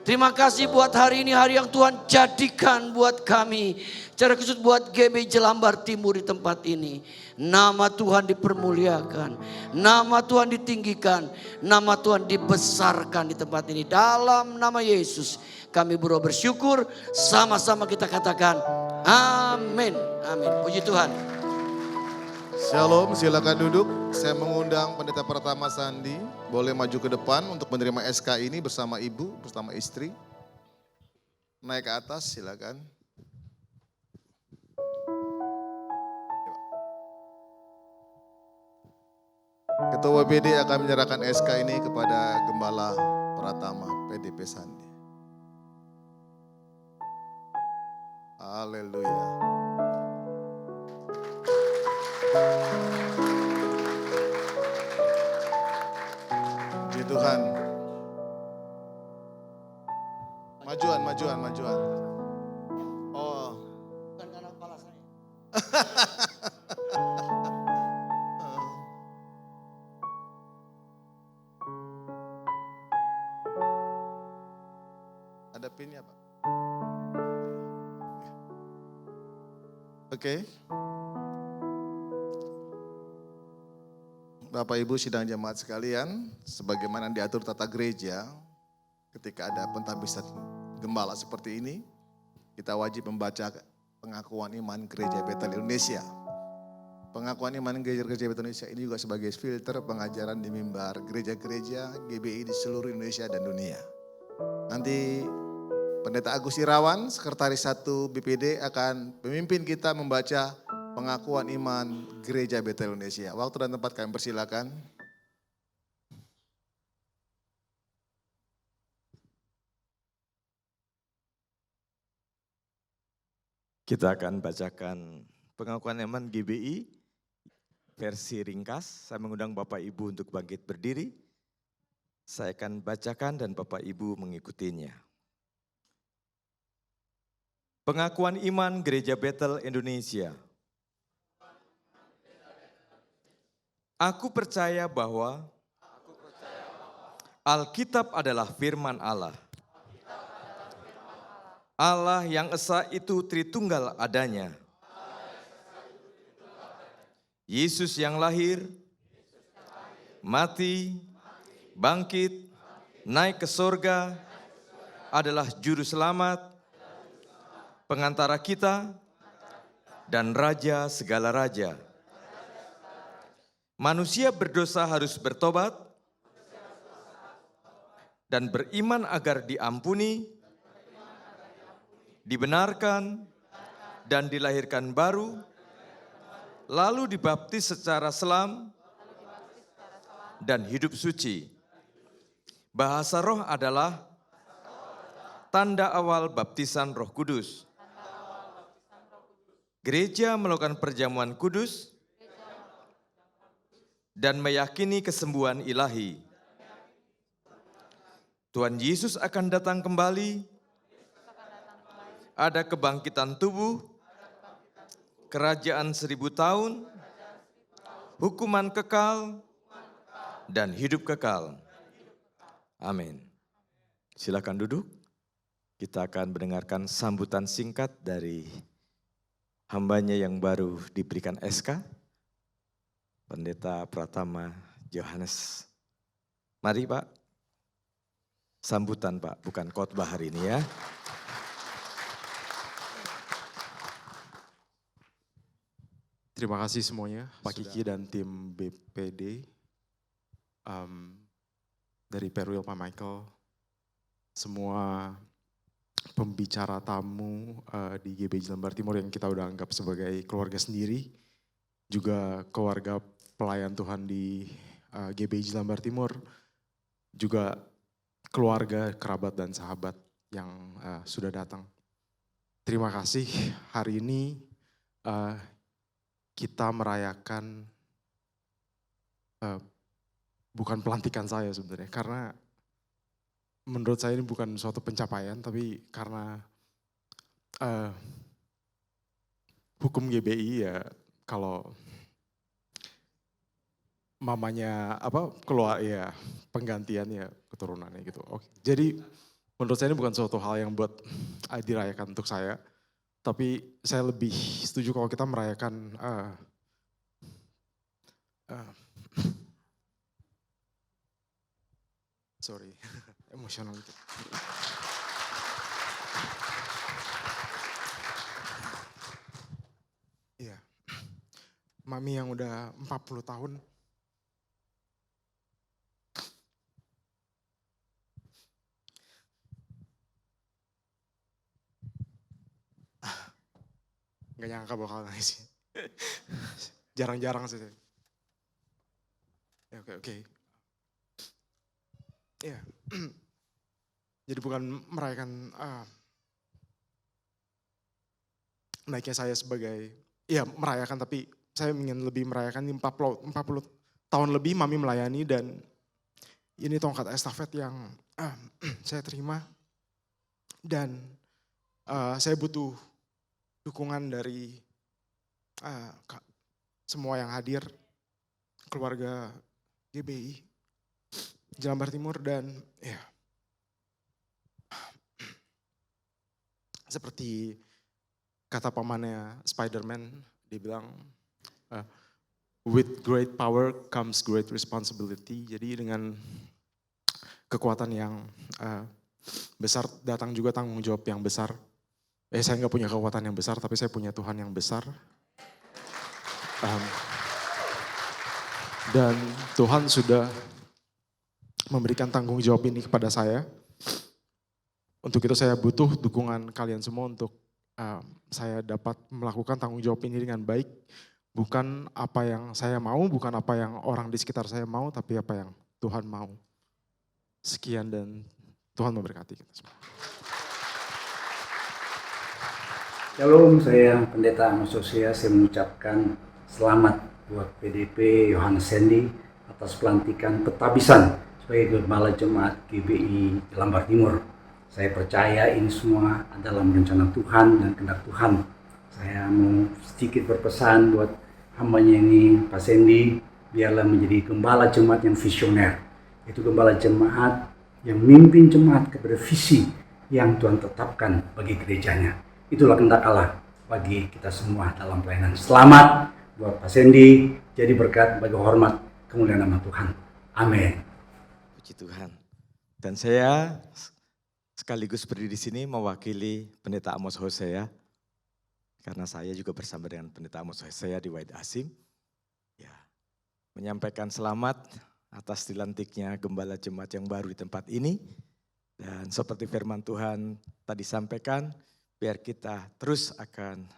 Terima kasih buat hari ini, hari yang Tuhan jadikan buat kami. Secara khusus buat GB Jelambar Timur di tempat ini. Nama Tuhan dipermuliakan. Nama Tuhan ditinggikan. Nama Tuhan dibesarkan di tempat ini. Dalam nama Yesus kami bersyukur. Sama-sama kita katakan amin. Amin. Puji Tuhan.
Shalom, silakan duduk. Saya mengundang Pendeta Pratama Sandi. Boleh maju ke depan untuk menerima SK ini bersama ibu, bersama istri. Naik ke atas, silakan. Ketua WPD akan menyerahkan SK ini kepada Gembala Pratama PDP Sandi. Haleluya. Puji Tuhan. Majuan. Oh.
Bukan karena kepala saya.
Ada pinnya Pak. Oke. Bapak Ibu sidang jemaat sekalian, sebagaimana diatur tata gereja, ketika ada pentabisan gembala seperti ini, kita wajib membaca pengakuan iman Gereja Betel Indonesia. Pengakuan iman Gereja Betel Indonesia ini juga sebagai filter pengajaran di mimbar gereja-gereja GBI di seluruh Indonesia dan dunia. Nanti Pendeta Agus Irawan, Sekretaris 1 BPD akan memimpin kita membaca pengakuan iman Gereja Betel Indonesia. Waktu dan tempat kami persilakan.
Kita akan bacakan pengakuan iman GBI versi ringkas. Saya mengundang Bapak Ibu untuk bangkit berdiri. Saya akan bacakan dan Bapak Ibu mengikutinya. Pengakuan iman Gereja Betel Indonesia. Aku percaya bahwa Alkitab adalah firman Allah. Allah yang esa itu Tritunggal adanya. Yesus yang lahir, mati, bangkit, naik ke sorga, adalah juru selamat, pengantara kita, dan raja segala raja. Manusia berdosa harus bertobat dan beriman agar diampuni, dibenarkan, dan dilahirkan baru, lalu dibaptis secara selam dan hidup suci. Bahasa roh adalah tanda awal baptisan Roh Kudus. Gereja melakukan perjamuan kudus dan meyakini kesembuhan ilahi. Tuhan Yesus akan datang kembali, ada kebangkitan tubuh, kerajaan 1000 tahun, hukuman kekal, dan hidup kekal. Amin. Silakan duduk. Kita akan mendengarkan sambutan singkat dari hambanya yang baru diberikan SK, Pendeta Pratama Yohanes. Mari Pak, sambutan Pak, bukan khotbah hari ini ya.
Terima kasih semuanya, Pak Kiki dan tim BPD, dari Perwil Pak Michael, semua pembicara tamu di GBI Lembar Timur yang kita udah anggap sebagai keluarga sendiri, juga keluarga pelayan Tuhan di GBI Lembar Timur, juga keluarga, kerabat dan sahabat yang sudah datang. Terima kasih. Hari ini kita merayakan bukan pelantikan saya sebenarnya, karena menurut saya ini bukan suatu pencapaian, tapi karena hukum GBI ya, kalau mamanya keluar ya penggantian ya keturunannya gitu. Oke. Jadi menurut saya ini bukan suatu hal yang buat dirayakan untuk saya, tapi saya lebih setuju kalau kita merayakan sorry, emosional gitu. Iya, Mami yang udah 40 tahun. Gak nyangka bakal nangis sih. Jarang-jarang sih. Ya, oke. Ya, jadi bukan merayakan naiknya saya sebagai, ya merayakan, tapi saya ingin lebih merayakan 40 tahun lebih Mami melayani, dan ini tongkat estafet yang saya terima, dan saya butuh dukungan dari semua yang hadir, keluarga GBI Jelambar Timur, dan ya seperti kata pamannya Spider-Man, dia bilang with great power comes great responsibility. Jadi dengan kekuatan yang besar datang juga tanggung jawab yang besar. Saya nggak punya kekuatan yang besar, tapi saya punya Tuhan yang besar. Dan Tuhan sudah memberikan tanggung jawab ini kepada saya. Untuk itu saya butuh dukungan kalian semua untuk saya dapat melakukan tanggung jawab ini dengan baik. Bukan apa yang saya mau, bukan apa yang orang di sekitar saya mau, tapi apa yang Tuhan mau. Sekian dan Tuhan memberkati kita semua.
Shalom, saya Pendeta Amos Hosea. Saya mengucapkan selamat buat PDP Yohanes Sandy atas pelantikan petabisan sebagai Gembala Jemaat GBI Jelambar Timur. Saya percaya ini semua dalam rencana Tuhan dan kehendak Tuhan. Saya mau sedikit berpesan buat hambanya ini, Pak Sandy, biarlah menjadi gembala jemaat yang visioner. Itu gembala jemaat yang mimpin jemaat kepada visi yang Tuhan tetapkan bagi gerejanya. Itulah kehendak Allah bagi kita semua dalam pelayanan. Selamat buat Pak Sandy, jadi berkat bagi hormat kemuliaan nama Tuhan. Amin.
Puji Tuhan. Dan saya sekaligus berdiri di sini mewakili Pendeta Amos Hosea, karena saya juga bersama dengan Pendeta Amos Hosea di Wahid Asim. Ya, menyampaikan selamat atas dilantiknya gembala jemaat yang baru di tempat ini. Dan seperti firman Tuhan tadi sampaikan, biar kita terus akan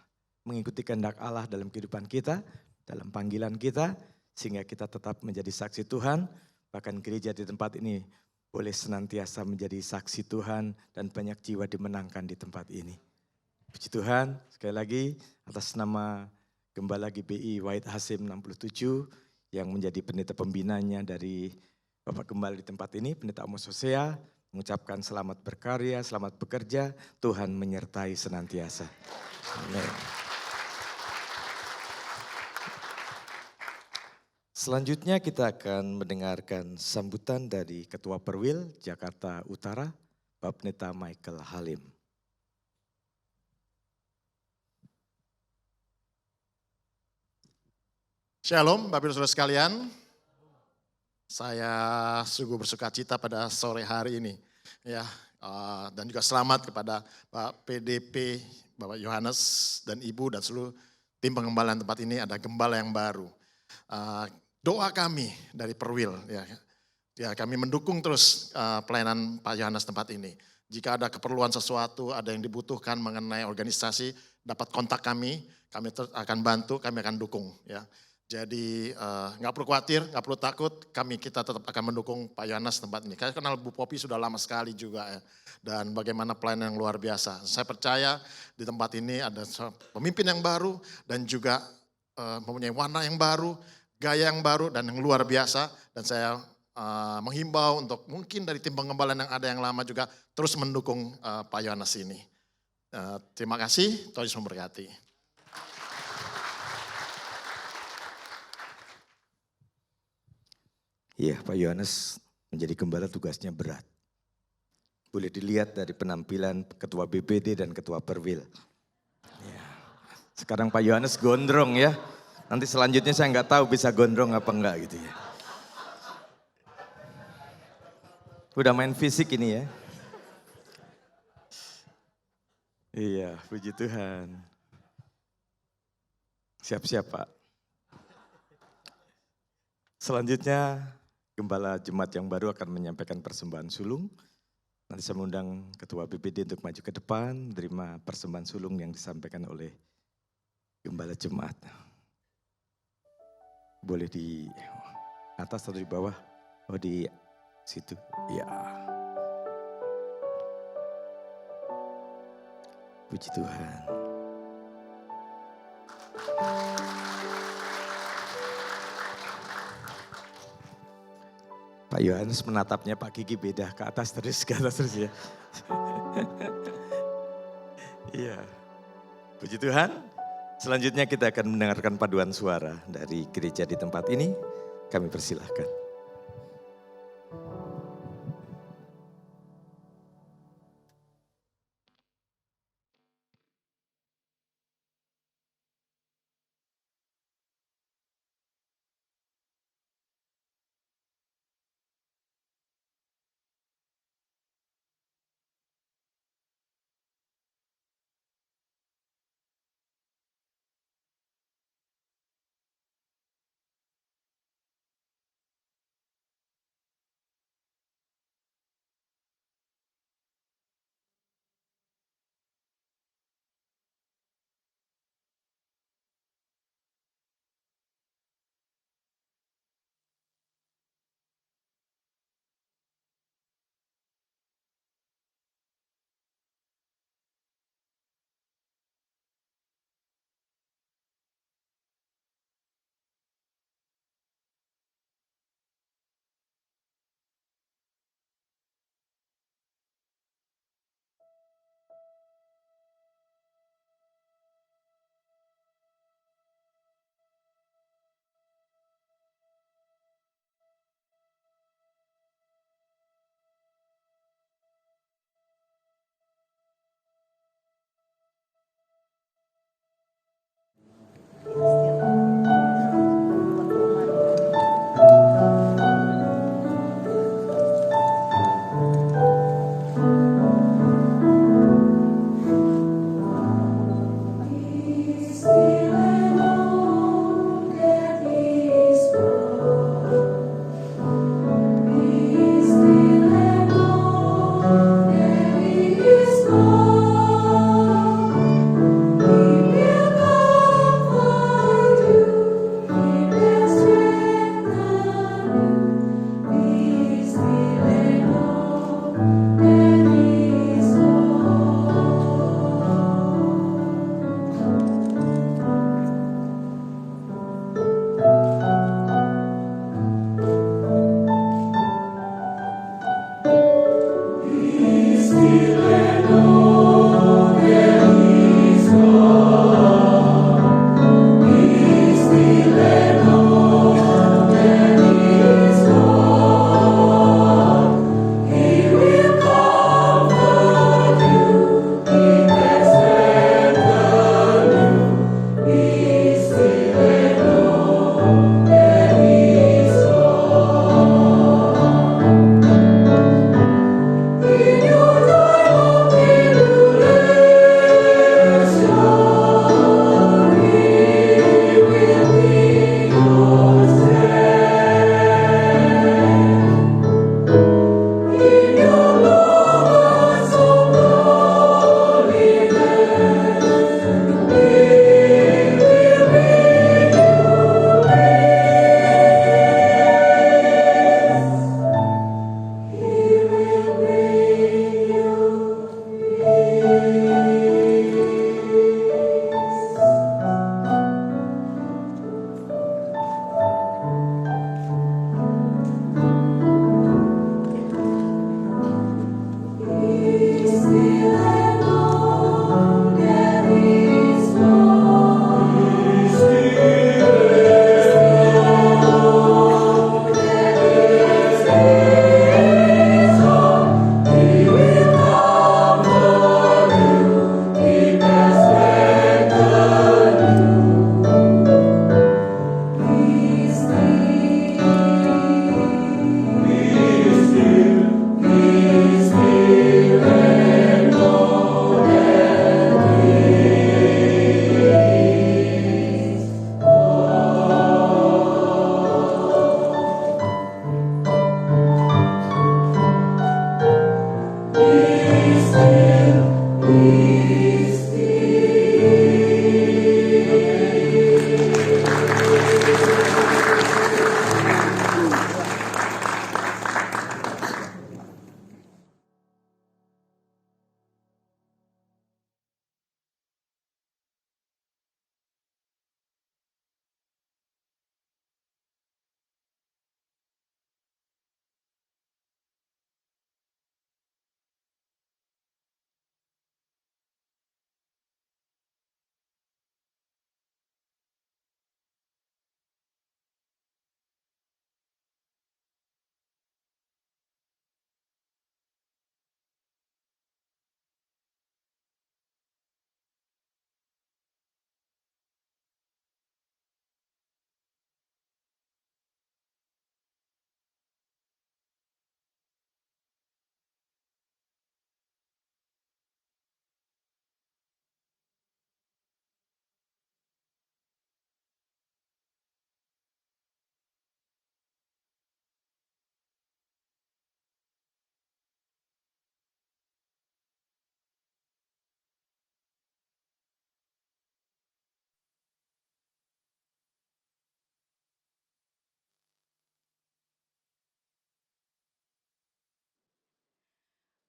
mengikuti kehendak Allah dalam kehidupan kita, dalam panggilan kita, sehingga kita tetap menjadi saksi Tuhan. Bahkan gereja di tempat ini boleh senantiasa menjadi saksi Tuhan dan banyak jiwa dimenangkan di tempat ini. Puji Tuhan, sekali lagi atas nama Gembala GBI Wahid Hasim 67 yang menjadi pendeta pembinanya dari Bapak Gembala di tempat ini, Pendeta Amos Hosea, mengucapkan selamat berkarya, selamat bekerja, Tuhan menyertai senantiasa. Amin. Selanjutnya kita akan mendengarkan sambutan dari Ketua Perwil Jakarta Utara, Bapak Pendeta Michael Halim.
Shalom Bapak Ibu Saudara sekalian. Saya sungguh bersuka cita pada sore hari ini. Ya, dan juga selamat kepada Pak PDP, Bapak Yohanes dan Ibu dan seluruh tim pengembalaan tempat ini, ada gembala yang baru. Doa kami dari Perwil, ya kami mendukung terus pelayanan Pak Yohanes tempat ini. Jika ada keperluan sesuatu, ada yang dibutuhkan mengenai organisasi, dapat kontak kami akan bantu, kami akan dukung. Ya. Jadi nggak perlu khawatir, nggak perlu takut, kita tetap akan mendukung Pak Yohanes tempat ini. Saya kenal Bu Popi sudah lama sekali juga ya, dan bagaimana pelayanan yang luar biasa. Saya percaya di tempat ini ada pemimpin yang baru dan juga mempunyai warna yang baru, gaya yang baru dan yang luar biasa. Dan saya menghimbau untuk mungkin dari tim pengembalaan yang ada yang lama juga terus mendukung Pak Yohanes ini. Terima kasih, Tuhan Yesus memberkati.
Iya, Pak Yohanes menjadi gembala tugasnya berat. Boleh dilihat dari penampilan Ketua BPD dan Ketua Perwil. Ya. Sekarang Pak Yohanes gondrong ya. Nanti selanjutnya saya nggak tahu bisa gondrong apa enggak gitu ya. Udah main fisik ini ya. Iya, puji Tuhan. Siap-siap Pak. Selanjutnya Gembala Jemaat yang baru akan menyampaikan persembahan sulung. Nanti saya mengundang Ketua BPD untuk maju ke depan, menerima persembahan sulung yang disampaikan oleh Gembala Jemaat. Boleh di atas atau di bawah? Oh di situ, ya. Puji Tuhan. Pak Yohanes menatapnya Pak Kiki beda, ke atas terus ya. Iya, puji Tuhan. Selanjutnya kita akan mendengarkan paduan suara dari gereja di tempat ini. Kami persilahkan.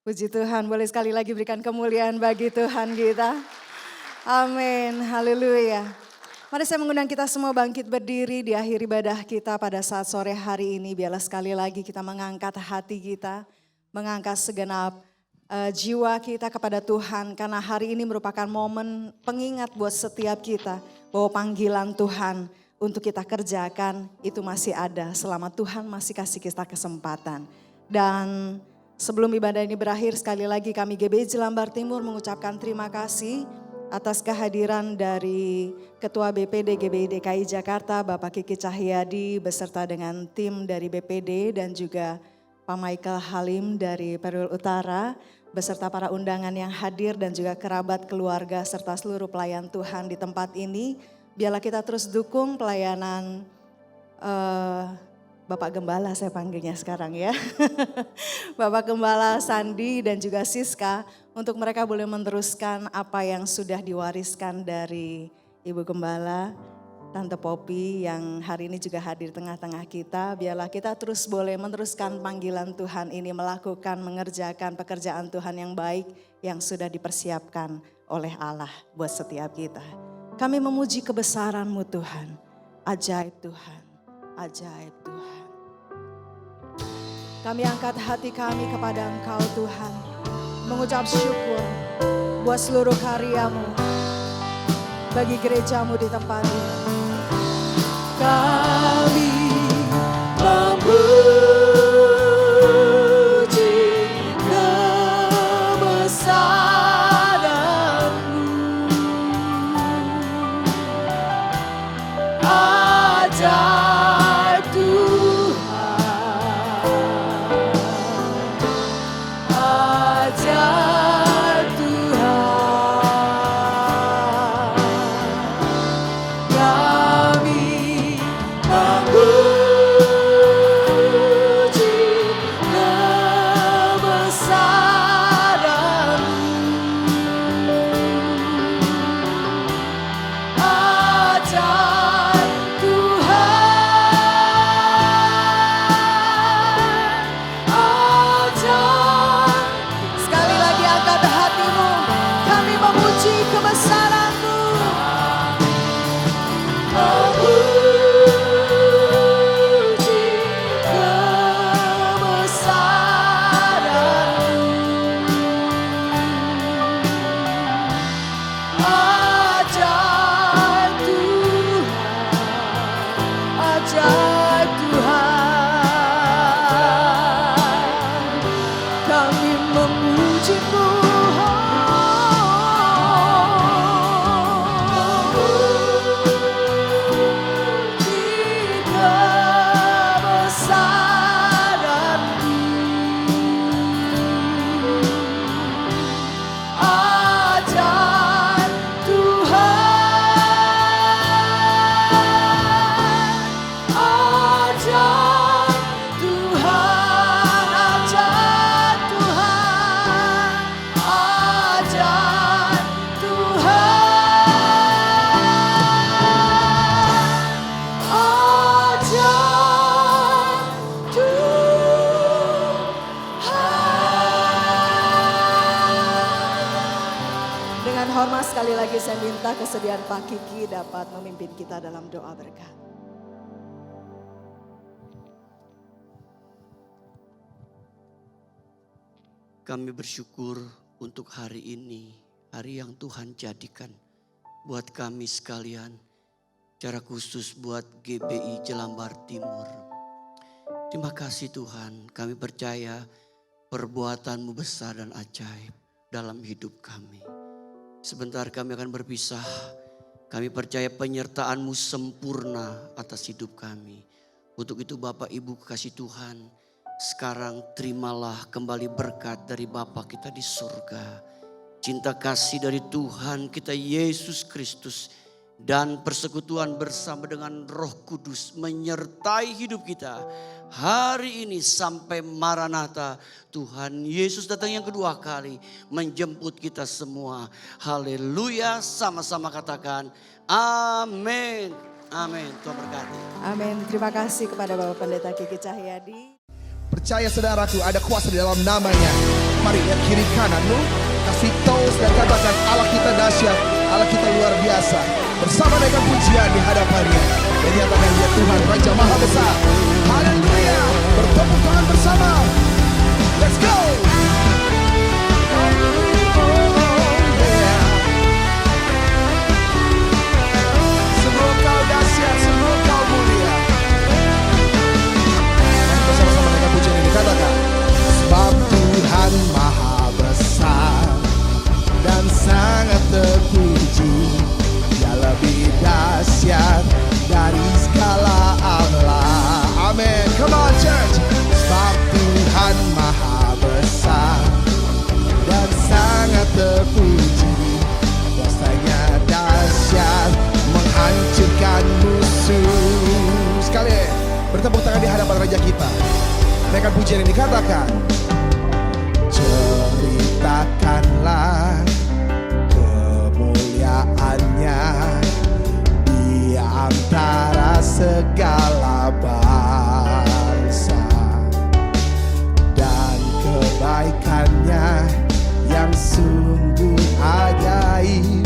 Puji Tuhan, boleh sekali lagi berikan kemuliaan bagi Tuhan kita. Amin, haleluya. Mari saya mengundang kita semua bangkit berdiri di akhir ibadah kita pada saat sore hari ini. Biarlah sekali lagi kita mengangkat hati kita, mengangkat segenap jiwa kita kepada Tuhan. Karena hari ini merupakan momen pengingat buat setiap kita bahwa panggilan Tuhan untuk kita kerjakan itu masih ada selama Tuhan masih kasih kita kesempatan. Dan sebelum ibadah ini berakhir, sekali lagi kami GBI Jelambar Timur mengucapkan terima kasih atas kehadiran dari Ketua BPD GBI DKI Jakarta, Bapak Kiki Cahyadi beserta dengan tim dari BPD dan juga Pak Michael Halim dari Perwil Utara, beserta para undangan yang hadir dan juga kerabat keluarga serta seluruh pelayan Tuhan di tempat ini. Biarlah kita terus dukung pelayanan Bapak Gembala, saya panggilnya sekarang ya. Bapak Gembala Sandi dan juga Siska untuk mereka boleh meneruskan apa yang sudah diwariskan dari Ibu Gembala, Tante Popi yang hari ini juga hadir tengah-tengah kita. Biarlah kita terus boleh meneruskan panggilan Tuhan ini, melakukan, mengerjakan pekerjaan Tuhan yang baik yang sudah dipersiapkan oleh Allah buat setiap kita. Kami memuji kebesaran-Mu Tuhan, ajaib Tuhan, ajaib Tuhan. Kami angkat hati kami kepada Engkau Tuhan, mengucap syukur buat seluruh karya-Mu bagi gereja-Mu di tempat ini. Kami memuji kebesaran-Mu, ajaib Tuhan, ajaib Tuhan. Kami memuji kebesaran-Mu, ajaib Tuhan, ajaib. Sekali lagi angkat hatimu, kami memuji kebesaran-Mu. Memuji kebesaran-Mu, ajaib Tuhan, ajaib Tuhan. Kami memuji-Mu. Dengan hormat sekali lagi saya minta kesediaan Pak Kiki dapat memimpin kita dalam doa berkat.
Kami bersyukur untuk hari ini, hari yang Tuhan jadikan buat kami sekalian, secara khusus buat GBI Jelambar Timur. Terima kasih Tuhan, kami percaya perbuatan-Mu besar dan ajaib dalam hidup kami. Sebentar kami akan berpisah, kami percaya penyertaan-Mu sempurna atas hidup kami. Untuk itu Bapak Ibu kekasih Tuhan, sekarang terimalah kembali berkat dari Bapa kita di surga. Cinta kasih dari Tuhan kita Yesus Kristus dan persekutuan bersama dengan Roh Kudus menyertai hidup kita hari ini sampai Maranatha. Tuhan Yesus datang yang kedua kali menjemput kita semua. Haleluya, sama-sama katakan amin. Amin. Tuhan berkati.
Amin. Terima kasih kepada Bapak Pendeta Kiki Cahyadi.
Percaya saudaraku, ada kuasa di dalam namanya. Mari lihat kiri kananmu, kasih toast dan katakan Allah kita dahsyat, Allah kita luar biasa. Bersama dengan pujian di hadapannya, dan nyatakan dia Tuhan Raja Maha Besar. Haleluya. Bertepuk tangan bersama. Let's go. Sungguh kau dahsyat, sungguh kau mulia. Bersama-sama dengan pujian ini katakan, sebab Tuhan Maha Besar dan sangat terpuji, Dia lebih dahsyat dari segala Allah. Amin. Come on church. Sebab Tuhan Maha Besar dan sangat terpuji, kuasanya dahsyat menghancurkan musuh. Sekali bertepuk tangan di hadapan Raja kita. Naikkan pujian ini dikatakan, ceritakanlah kemuliaannya di antara segala bangsa, dan kebaikannya yang sungguh ajaib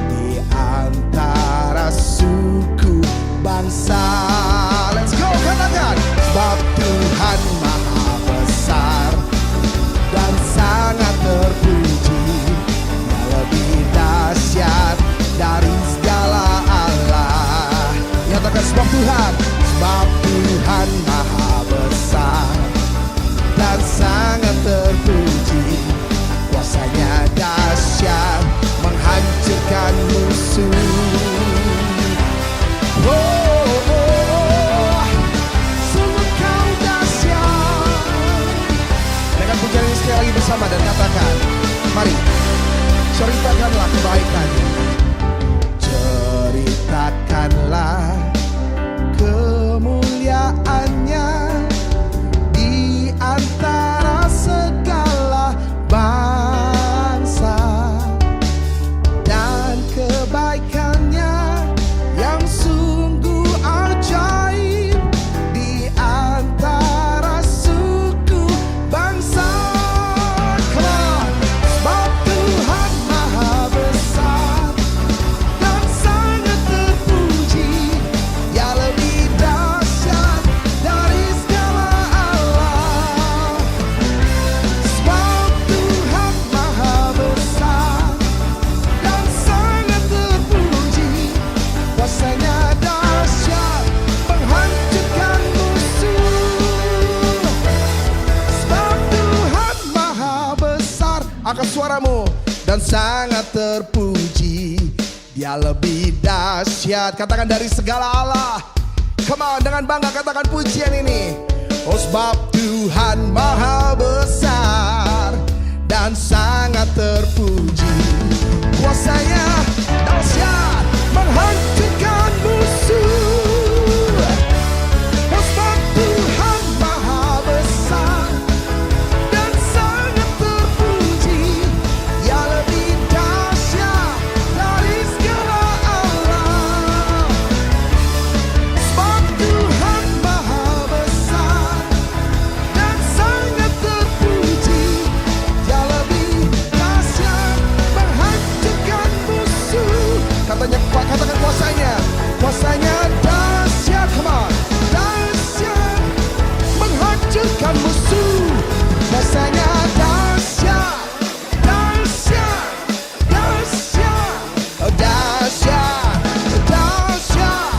di antara suku bangsa. Let's go, katakan, sebab Tuhan Maha Besar dan sangat terpuji, Dia lebih dahsyat dari segala Allah. Nyatakan sebab Tuhan Maha Besar dan sangat terpuji, kuasanya dahsyat menghancurkan musuh. Oh, oh, oh, sungguh kau dahsyat. Dengan pujian ini sekali lagi bersama dan katakan, mari ceritakanlah kebaikannya, ceritakanlah kemuliaannya di antara segala bangsa, dan kebaikannya yang sungguh ajaib di antara suku bangsa. Come on. Sebab Tuhan Maha Besar dan sangat terpuji, Dia lebih dahsyat dari segala Allah. Sebab Tuhan Maha Besar dan sangat terpuji, kuasanya dahsyat menghancurkan musuh. Sebab Tuhan Maha Besar, angkat suaramu, dan sangat terpuji, Dia lebih dahsyat. Katakan dari segala Allah. Come on, dengan bangga katakan pujian ini. Oh, sebab Tuhan Maha Besar dan sangat terpuji, kuasanya dahsyat menghancurkan musuh. Oh, sebab Tuhan Maha Besar dan sangat terpuji, Dia lebih dahsyat dari segala Allah. Sebab Tuhan Maha Besar dan sangat terpuji, Dia lebih dahsyat menghancurkan musuh. Katakan kuasanya, kuasanya dahsyat. Come on, dahsyat menghancurkan musuh. Kuasanya dahsyat, dahsyat, dahsyat, oh dahsyat, dahsyat,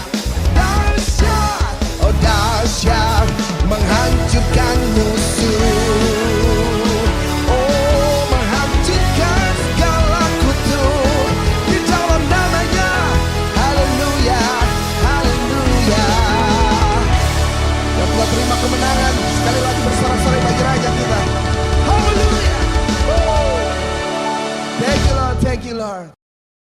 dahsyat, oh dahsyat menghancurkan musuh. Oh, menghancurkan segala kutuk di dalam namanya. Haleluya, haleluya. Yang telah terima kemenangan, sekali lagi bersorak-sorai bagi Raja kita. Haleluya. Thank you Lord, thank you Lord.